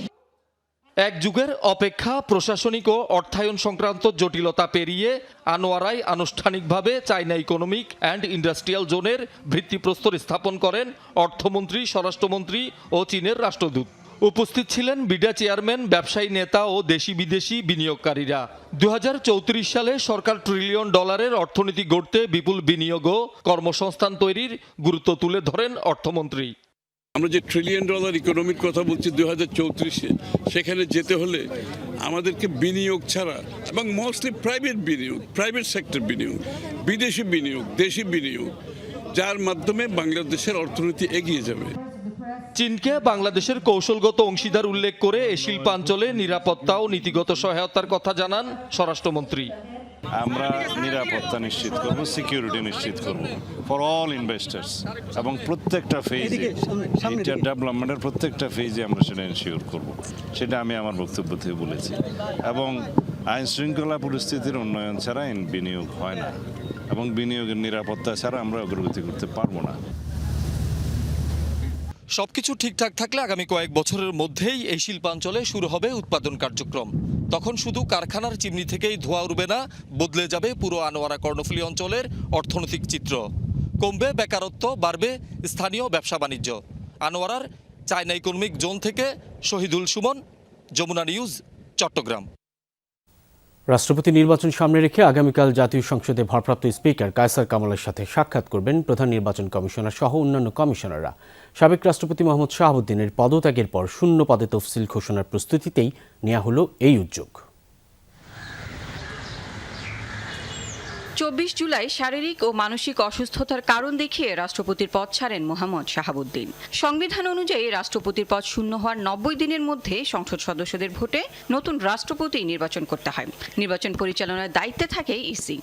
এক যুগের অপেক্ষা, প্রশাসনিক ও অর্থায়ন সংক্রান্ত জটিলতা পেরিয়ে আনোয়ারায় আনুষ্ঠানিকভাবে চায়না ইকোনমিক অ্যান্ড ইন্ডাস্ট্রিয়াল জোনের ভিত্তিপ্রস্তর স্থাপন করেন অর্থমন্ত্রী, স্বরাষ্ট্রমন্ত্রী ও চীনের রাষ্ট্রদূত। উপস্থিত ছিলেন বিডা চেয়ারম্যান, ব্যবসায়ী নেতা ও দেশি বিদেশি বিনিয়োগকারীরা। ২০৩৪ সালে সরকার $1 ট্রিলিয়ন অর্থনীতি গড়তে বিপুল বিনিয়োগ ও কর্মসংস্থান তৈরির গুরুত্ব তুলে ধরেন অর্থমন্ত্রী। আমরা যে $1 ট্রিলিয়ন ইকোনমির কথা বলছি 2034-এ, সেখানে যেতে হলে আমাদেরকে বিনিয়োগ ছাড়া এবং মোস্টলি প্রাইভেট বিনিয়োগ, প্রাইভেট সেক্টর বিনিয়োগ, বিদেশি বিনিয়োগ, দেশি বিনিয়োগ, যার মাধ্যমে বাংলাদেশের অর্থনীতি এগিয়ে যাবে। চীনকে বাংলাদেশের কৌশলগত অংশীদার উল্লেখ করে এ শিল্পাঞ্চলে নিরাপত্তা ও নীতিগত সহায়তার কথা জানান স্বরাষ্ট্রমন্ত্রী। আমরা নিরাপত্তা নিশ্চিত করব, সিকিউরিটি নিশ্চিত করব ফর অল ইনভেস্টার্স, এবং প্রত্যেকটা ফেজে এটা ডেভেলপমেন্টের প্রত্যেকটা ফেজে আমরা সেটা এনশিওর করব। সেটা আমি আমার বক্তব্য থেকে বলেছি। এবং আইন শৃঙ্খলা পরিস্থিতির উন্নয়ন ছাড়া বিনিয়োগ হয় না, এবং বিনিয়োগের নিরাপত্তা ছাড়া আমরা অগ্রগতি করতে পারবো না। সবকিছু ঠিকঠাক থাকলে আগামী কয়েক বছরের মধ্যেই এই শিল্পাঞ্চলে শুরু হবে উৎপাদন কার্যক্রম। তখন শুধু কারখানার চিমনি থেকেই ধোঁয়া উঠবে না, বদলে যাবে পুরো আনোয়ারা কর্ণফুলী অঞ্চলের অর্থনৈতিক চিত্র। কমবে বেকারত্ব, বাড়বে স্থানীয় ব্যবসা বাণিজ্য। আনোয়ারার চায়না ইকোনমিক জোন থেকে শহীদুল সুমন, যমুনা নিউজ, চট্টগ্রাম। রাষ্ট্রপতি নির্বাচন সামনে রেখে আগামীকাল জাতীয় সংসদে ভারপ্রাপ্ত স্পিকার কায়সার কামালের সাথে সাক্ষাৎ করবেন প্রধান নির্বাচন কমিশনার সহ অন্যান্য কমিশনাররা। সাবেক রাষ্ট্রপতি মোহাম্মদ শাহাবুদ্দিনের পদত্যাগের পর শূন্য পদে তফসিল ঘোষণার প্রস্তুতিতেই নেওয়া হলো এই উদ্যোগ। ২৪ জুলাই শারীরিক ও মানসিক অসুস্থতার কারণ দেখিয়ে রাষ্ট্রপতির পদ ছাড়েন মোহাম্মদ শাহাবুদ্দিন। সংবিধান অনুযায়ী রাষ্ট্রপতির পদ শূন্য হওয়ার ৯০ দিনের মধ্যে সংসদ সদস্যদের ভোটে নতুন রাষ্ট্রপতি নির্বাচন করতে হয়। নির্বাচন পরিচালনার দায়িত্বে থাকে ইসি।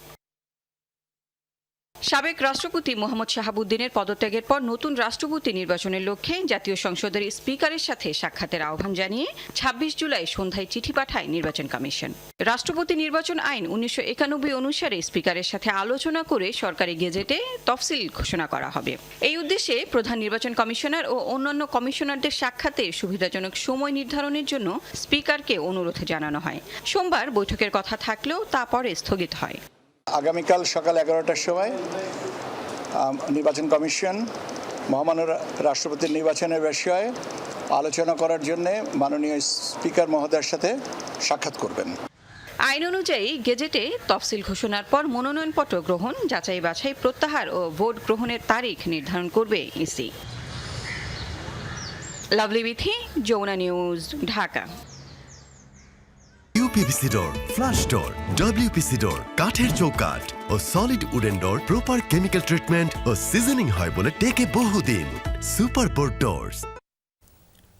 সাবেক রাষ্ট্রপতি মোহাম্মদ শাহাবুদ্দিনের পদত্যাগের পর নতুন রাষ্ট্রপতি নির্বাচনের লক্ষ্যে জাতীয় সংসদের স্পিকারের সাথে সাক্ষাতের আহ্বান জানিয়ে ২৬ জুলাই সন্ধ্যায় চিঠি পাঠায় নির্বাচন কমিশন। রাষ্ট্রপতি নির্বাচন আইন ১৯৯১ অনুসারে স্পিকারের সাথে আলোচনা করে সরকারি গেজেটে তফসিল ঘোষণা করা হবে। এই উদ্দেশ্যে প্রধান নির্বাচন কমিশনার ও অন্যান্য কমিশনারদের সাক্ষাতে সুবিধাজনক সময় নির্ধারণের জন্য স্পিকারকে অনুরোধ জানানো হয়। সোমবার বৈঠকের কথা থাকলেও তা পরে স্থগিত হয়। আগামীকাল সকাল 11টার সময় নির্বাচন কমিশন মহামান্য রাষ্ট্রপতির নির্বাচনের বিষয়ে আলোচনা করার জন্য মাননীয় স্পিকার মহোদয়ের সাথে সাক্ষাৎ করবেন। আইন অনুযায়ী গেজেটে তফসিল ঘোষণার পর মনোনয়নপত্র গ্রহণ, যাচাই বাছাই, প্রত্যাহার ও ভোট গ্রহণের তারিখ নির্ধারণ করবে EC. Lovely Bithi, Jamuna news, Dhaka. UPVC door, flush door, WPC door, কাঠের চৌকাঠ ও solid wooden door proper chemical treatment ও সিজনিং হয় বলে টেকে বহুদিন। Superboard doors.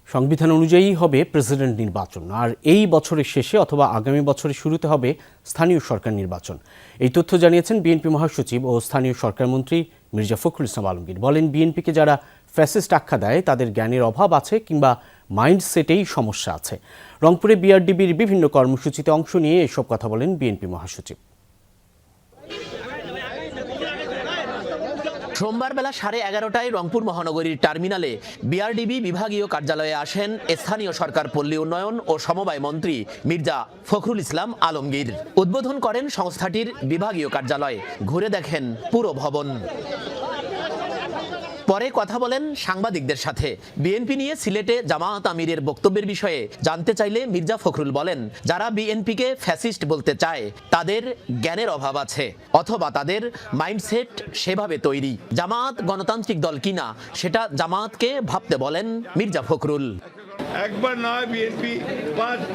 সংবিধান অনুযায়ী হবে প্রেসিডেন্ট নির্বাচন, আর এই বছরের শেষে অথবা আগামী বছরের শুরুতে হবে স্থানীয় সরকার নির্বাচন। এই তথ্য জানিয়েছেন বিএনপি মহাসচিব ও স্থানীয় সরকার মন্ত্রী মির্জা ফখরুল ইসলাম আলমগীর। বলেন, বিএনপিকে যারা ফ্যাসিস্ট আখ্যা দেয় তাদের জ্ঞানের অভাব আছে কিংবা মাইন্ডসেটেই সমস্যা আছে। রংপুরে বিআরডিবির বিভিন্ন কর্মসূচিতে অংশ নিয়ে এসব কথা বলেন বিএনপি মহাসচিব। সোমবার বেলা 11:30টায় রংপুর মহানগরীর টার্মিনালে বিআরডিবি বিভাগীয় কার্যালয়ে আসেন স্থানীয় সরকার, পল্লী উন্নয়ন ও সমবায় মন্ত্রী মির্জা ফখরুল ইসলাম আলমগীর। উদ্বোধন করেন সংস্থাটির বিভাগীয় কার্যালয়, ঘুরে দেখেন পুরো ভবন। পরে কথা বলেন সাংবাদিকদের সাথে। বিএনপি নিয়ে সিলেটে জামায়াত আমিরের বক্তব্যের বিষয়ে জানতে চাইলে মির্জা ফখরুল বলেন, যারা বিএনপিকে ফ্যাসিস্ট বলতে চায় তাদের জ্ঞানের অভাব আছে অথবা তাদের মাইন্ডসেট সেভাবে তৈরি। জামায়াত গণতান্ত্রিক দল কিনা সেটা জামায়াতকে ভাবতে বলেন মির্জা ফখরুল। একবার নয়, বিএনপি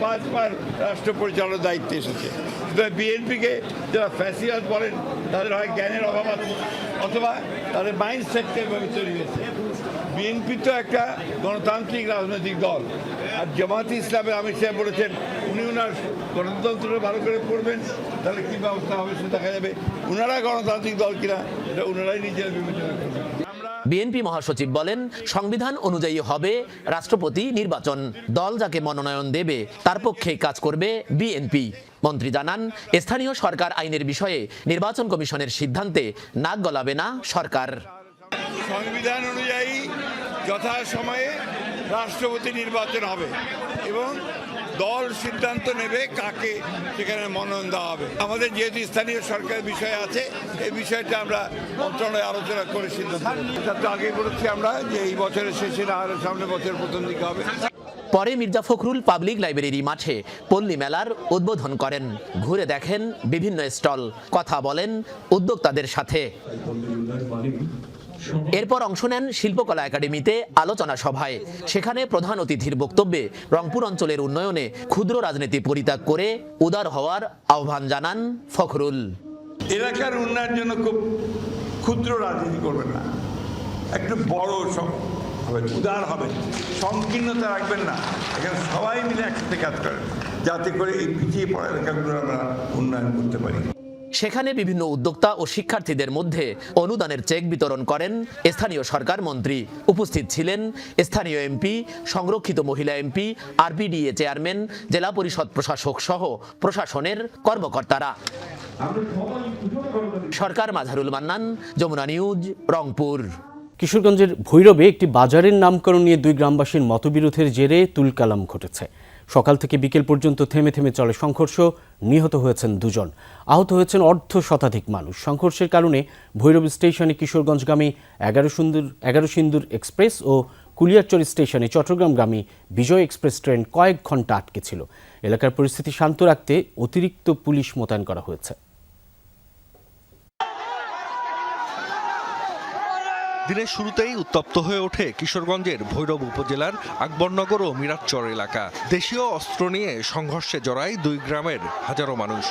পাঁচবার রাষ্ট্র পরিচালনার দায়িত্বে এসেছে। বিএনপিকে যারা ফ্যাসিস্ট বলেন তাদের হয় জ্ঞানের অভাব আছে অথবা তাদের মাইন্ডসেটটা তৈরি হয়েছে। বিএনপি তো একটা গণতান্ত্রিক রাজনৈতিক দল, আর জামায়াতে ইসলামের আমির সাহেব বলেছেন উনি ওনার গণতন্ত্রটা ভালো করে পড়বেন, তাহলে কী ব্যবস্থা হবে সেটা দেখা যাবে। ওনারা গণতান্ত্রিক দল কিনা এটা ওনারাই নিজেরা বিবেচনা করবেন। বিএনপি মহাসচিব বলেন, সংবিধান অনুযায়ী হবে রাষ্ট্রপতি নির্বাচন। দল যাকে মনোনয়ন দেবে তার পক্ষে কাজ করবে বিএনপি। মন্ত্রী জানান, স্থানীয় সরকার আইনের বিষয়ে নির্বাচন কমিশনের সিদ্ধান্তে নাক গলাবে না সরকার। সংবিধান অনুযায়ী যথাসময়ে রাষ্ট্রপতি নির্বাচন হবে এবং দল সিদ্ধান্ত নেবে কাকে সেখানে মনোনয়ন দেওয়া হবে। আমাদের যেহেতু স্থানীয় সরকারের বিষয় আছে, এই বিষয়টা আমরা মন্ত্রণালয়ে আলোচনা করে সিদ্ধান্ত আগে বলেছি আমরা যে এই বছরের শেষে না হলে সামনের বছরের প্রথম দিকে হবে। পরে মির্জা ফখরুল পাবলিক লাইব্রেরি মাঠে পল্লী মেলার উদ্বোধন করেন, ঘুরে দেখেন বিভিন্ন স্টল, কথা বলেন উদ্যোক্তাদের সাথে। এরপর অংশ নেন শিল্পকলা একাডেমিতে আলোচনা সভায়। সেখানে প্রধান অতিথির বক্তব্যে রংপুর অঞ্চলের উন্নয়নে ক্ষুদ্র রাজনীতি পরিত্যাগ করে উদার হওয়ার আহ্বান জানান ফখরুল। এলাকার উন্নয়নের জন্য খুব ক্ষুদ্র রাজনীতি করবেন না, একটু বড় হবেন, উদার হবেন, সংকীর্ণতা রাখবেন না। এখানে সবাই মিলে একসাথে কাজ করেন যাতে করে এই পিছিয়ে পড়া এলাকাগুলো আমরা উন্নয়ন করতে পারি। সেখানে বিভিন্ন উদ্যোক্তা ও শিক্ষার্থীদের মধ্যে অনুদানের চেক বিতরণ করেন স্থানীয় সরকার মন্ত্রী। উপস্থিত ছিলেন স্থানীয় এমপি, সংরক্ষিত মহিলা এমপি, আরপিডিএ চেয়ারম্যান, জেলা পরিষদ প্রশাসক সহ প্রশাসনের কর্মকর্তারা। সরকার মাঝারুল মান্নান, যমুনা নিউজ, রংপুর। কিশোরগঞ্জের ভৈরবে একটি বাজারের নামকরণ নিয়ে দুই গ্রামবাসীর মতবিরোধের জেরে তুলকালাম ঘটেছে। সকাল থেকে বিকেল পর্যন্ত থেমে থেমে চলে সংঘর্ষ। নিহত হয়েছেন 2 জন, আহত হয়েছেন অর্ধশতাধিক মানুষ। সংঘর্ষের কারণে ভৈরব স্টেশনে কিশোরগঞ্জগামী 11 সিন্দুর এক্সপ্রেস ও কুলিয়ারচর স্টেশনে চট্টগ্রামগামী বিজয় এক্সপ্রেস ট্রেন কয়েক ঘন্টা আটকে ছিল। এলাকার পরিস্থিতি শান্ত রাখতে অতিরিক্ত পুলিশ মোতায়েন করা হয়েছে। দিনের শুরুতেই উত্তপ্ত হয়ে ওঠে কিশোরগঞ্জের ভৈরব উপজেলার আকবরনগর ও মিরাজচর এলাকা। দেশীয় অস্ত্র নিয়ে সংঘর্ষে জড়ায় 2 গ্রামের হাজারো মানুষ।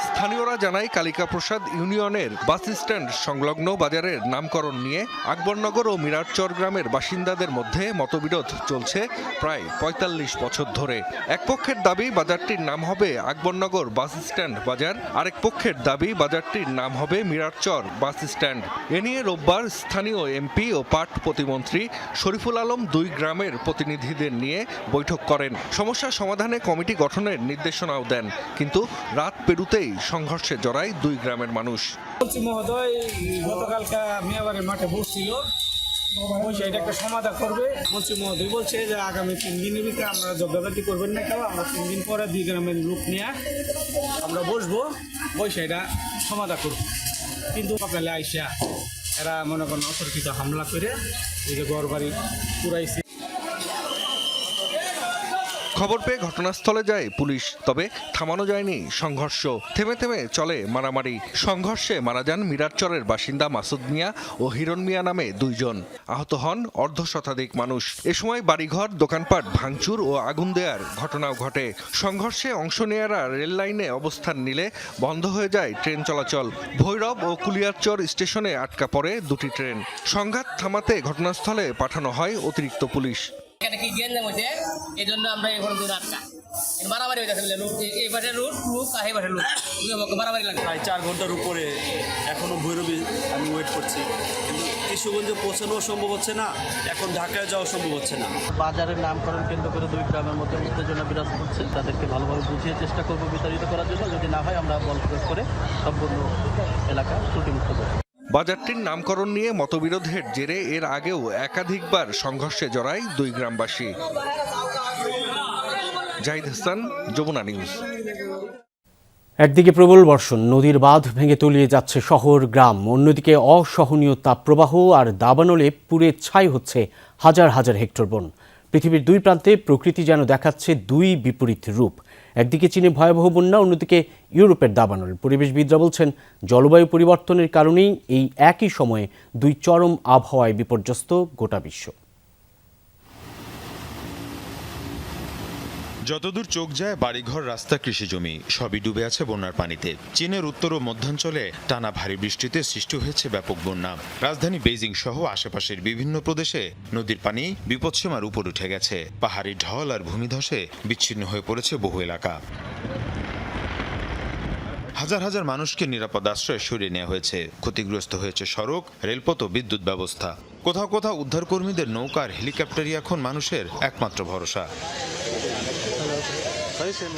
স্থানীয়রা জানায়, কালিকা প্রসাদ ইউনিয়নের বাস স্ট্যান্ড সংলগ্ন বাজারের নামকরণ নিয়ে আকবরনগর ও মিরাজচর গ্রামের বাসিন্দাদের মধ্যে মতবিরোধ চলছে প্রায় 45 বছর ধরে। এক পক্ষের দাবি বাজারটির নাম হবে আকবরনগর বাস স্ট্যান্ড বাজার, আরেক পক্ষের দাবি বাজারটির নাম হবে মিরাজচর বাস স্ট্যান্ড। এ নিয়ে রোববার স্থানীয় এমপি ও পাট প্রতিমন্ত্রী শরীফুল আলম 2 গ্রামের প্রতিনিধিদের নিয়ে বৈঠক করেন। সমস্যা সমাধানে কমিটি গঠনের নির্দেশনাও দেন, কিন্তু রাত পেরুতেই সংঘর্ষে জড়ায় 2 গ্রামের মানুষ। মহোদয়, গতকালকে মিয়াবাড়ির মাঠে বসছিল, বসে এটা একটা সমাধান করবে। মন্ত্রী মহোদয় বলছে যে আগামী 3 দিনের ভিতরে আমরা যজ্ঞাবাতি করবেন না কেউ, আমরা 3 দিন পরে 2 গ্রামের লোক নিয়ে আমরা বসবো, বসে এটা সমাধান করব। কিন্তু সকালে আইসা এরা মনে করেন অতর্কিত হামলা করে এই যে ঘর বাড়ি পুরাইছে। খবর পেয়ে ঘটনাস্থলে যায় পুলিশ, তবে থামানো যায়নি সংঘর্ষ। থেমে থেমে চলে মারামারি। সংঘর্ষে মারা যান মিরারচরের বাসিন্দা মাসুদ মিয়া ও হিরণ মিয়া নামে 2 জন। আহত হন অর্ধশতাধিক মানুষ। এ সময় বাড়িঘর, দোকানপাট ভাঙচুর ও আগুন দেওয়ার ঘটনাও ঘটে। সংঘর্ষে অংশ নেয়ারা রেল লাইনে অবস্থান নিলে বন্ধ হয়ে যায় ট্রেন চলাচল। ভৈরব ও কুলিয়ারচর স্টেশনে আটকা পড়ে 2টি ট্রেন। সংঘাত থামাতে ঘটনাস্থলে পাঠানো হয় অতিরিক্ত পুলিশ। এখানে কি গেঞ্জাম হয়েছে, এই জন্য আমরা এখন দূর আটকা মারামারি হয়ে যাচ্ছে। এই পাশে রুট লুক আর এই পাশে লুক মারামারি লাগে। প্রায় 4 ঘন্টার উপরে এখনো ভৈরবী আমি ওয়েট করছি, কিন্তু কিশোরগঞ্জে পৌঁছানো সম্ভব হচ্ছে না, এখন ঢাকায় যাওয়া সম্ভব হচ্ছে না। বাজারের নামকরণ কেন্দ্র করে 2 গ্রামের মধ্যে উত্তেজনা বিরাজ করছে। তাদেরকে ভালোভাবে বুঝিয়ে চেষ্টা করবো বিতাড়িত করার জন্য। যদি না হয় আমরা বল প্রয়োগ করে সম্পূর্ণ এলাকা ত্রুটিমুক্ত করব। বাজারটির নামকরণ নিয়ে মতবিরোধের জেরে এর আগেও একাধিকবার সংঘর্ষে জড়ায় 2 গ্রামবাসী। জাহিদ হাসান, যমুনা নিউজ। একদিকে প্রবল বর্ষণ, নদীর বাঁধ ভেঙে তলিয়ে যাচ্ছে শহর গ্রাম, অন্যদিকে অসহনীয় তাপপ্রবাহ আর দাবানলে পুড়ে ছাই হচ্ছে হাজার হাজার হেক্টর বন। পৃথিবীর 2 প্রান্তে প্রকৃতি যেন দেখাচ্ছে 2 বিপরীত রূপ। একদিকে চীনে ভয়াবহ বন্যা, অন্যদিকে ইউরোপের দাবানল। পরিবেশবিদরা বলছেন জলবায়ু পরিবর্তনের কারণেই এই একই সময়ে 2 চরম আবহাওয়ায় বিপর্যস্ত গোটা বিশ্ব। যতদূর চোখ যায় বাড়িঘর, রাস্তা, কৃষিজমি সবই ডুবে আছে বন্যার পানিতে। চীনের উত্তর ও মধ্যাঞ্চলে টানা ভারী বৃষ্টিতে সৃষ্টি হয়েছে ব্যাপক বন্যা। রাজধানী বেইজিং সহ আশেপাশের বিভিন্ন প্রদেশে নদীর পানি বিপদসীমার উপর উঠে গেছে। পাহাড়ি ঢল আর ভূমিধসে বিচ্ছিন্ন হয়ে পড়েছে বহু এলাকা। হাজার হাজার মানুষকে নিরাপদ আশ্রয়ে সরিয়ে নেওয়া হয়েছে। ক্ষতিগ্রস্ত হয়েছে সড়ক, রেলপথ ও বিদ্যুৎ ব্যবস্থা। কোথাও কোথাও উদ্ধারকর্মীদের নৌকা আর হেলিকপ্টারই এখন মানুষের একমাত্র ভরসা।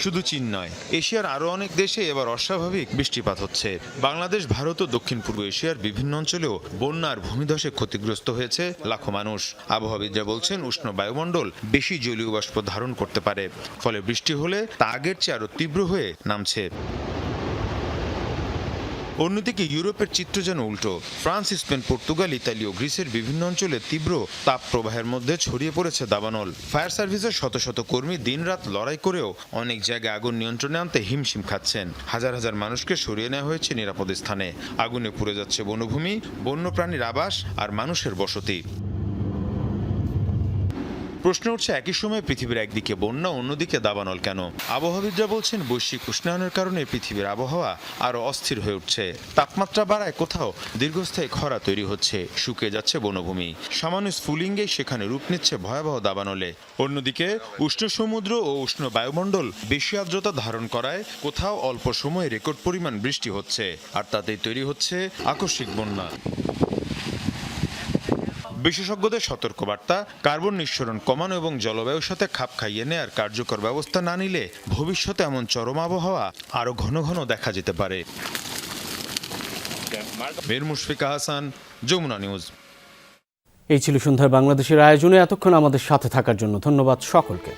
শুধু চীন নয়, এশিয়ার আরো অনেক দেশে এবার অস্বাভাবিক বৃষ্টিপাত হচ্ছে। বাংলাদেশ, ভারত ও দক্ষিণ পূর্ব এশিয়ার বিভিন্ন অঞ্চলেও বন্যা আর ভূমিধসে ক্ষতিগ্রস্ত হয়েছে লাখো মানুষ। আবহাওয়াবিদরা বলছেন উষ্ণ বায়ুমণ্ডল বেশি জলীয় বাষ্প ধারণ করতে পারে, ফলে বৃষ্টি হলে তা আগের চেয়ে আরো তীব্র হয়ে নামছে। অন্যদিকে ইউরোপের চিত্র যেন উল্টো। ফ্রান্স, স্পেন, পর্তুগাল, ইতালি ও গ্রিসের বিভিন্ন অঞ্চলে তীব্র তাপ প্রবাহের মধ্যে ছড়িয়ে পড়েছে দাবানল। ফায়ার সার্ভিসের শত শত কর্মী দিনরাত লড়াই করেও অনেক জায়গায় আগুন নিয়ন্ত্রণে আনতে হিমশিম খাচ্ছেন। হাজার হাজার মানুষকে সরিয়ে নেওয়া হয়েছে নিরাপদ স্থানে। আগুনে পুড়ে যাচ্ছে বনভূমি, বন্যপ্রাণীর আবাস আর মানুষের বসতি। প্রশ্ন উঠছে একই সময়ে পৃথিবীর একদিকে বন্যা, অন্যদিকে দাবানল কেন? আবহাওয়াবিদরা বলছেন বৈশ্বিক উষ্ণায়নের কারণে পৃথিবীর আবহাওয়া আরো অস্থির হয়ে উঠছে। তাপমাত্রা বাড়ায় কোথাও দীর্ঘস্থায়ী খরা তৈরি হচ্ছে, শুকিয়ে যাচ্ছে বনভূমি। সামান্য স্ফুলিঙ্গেই সেখানে রূপ নিচ্ছে ভয়াবহ দাবানলে। অন্যদিকে উষ্ণ সমুদ্র ও উষ্ণ বায়ুমণ্ডল বেশি আর্দ্রতা ধারণ করায় কোথাও অল্প সময়ে রেকর্ড পরিমাণ বৃষ্টি হচ্ছে, আর তাতেই তৈরি হচ্ছে আকস্মিক বন্যা। বিশেষজ্ঞদের সতর্কবার্তা, কার্বন নিঃসরণ কমানো এবং জলবায়ুর সাথে খাপ খাইয়ে নেয়ার কার্যকর ব্যবস্থা না নিলে ভবিষ্যতে এমন চরম আবহাওয়া আরো ঘন ঘন দেখা যেতে পারে। মীর মুশফিকা হাসান, যমুনা নিউজ। এই ছিল সন্ধ্যার বাংলাদেশের আয়োজনে। এতক্ষণ আমাদের সাথে থাকার জন্য ধন্যবাদ সকলকে।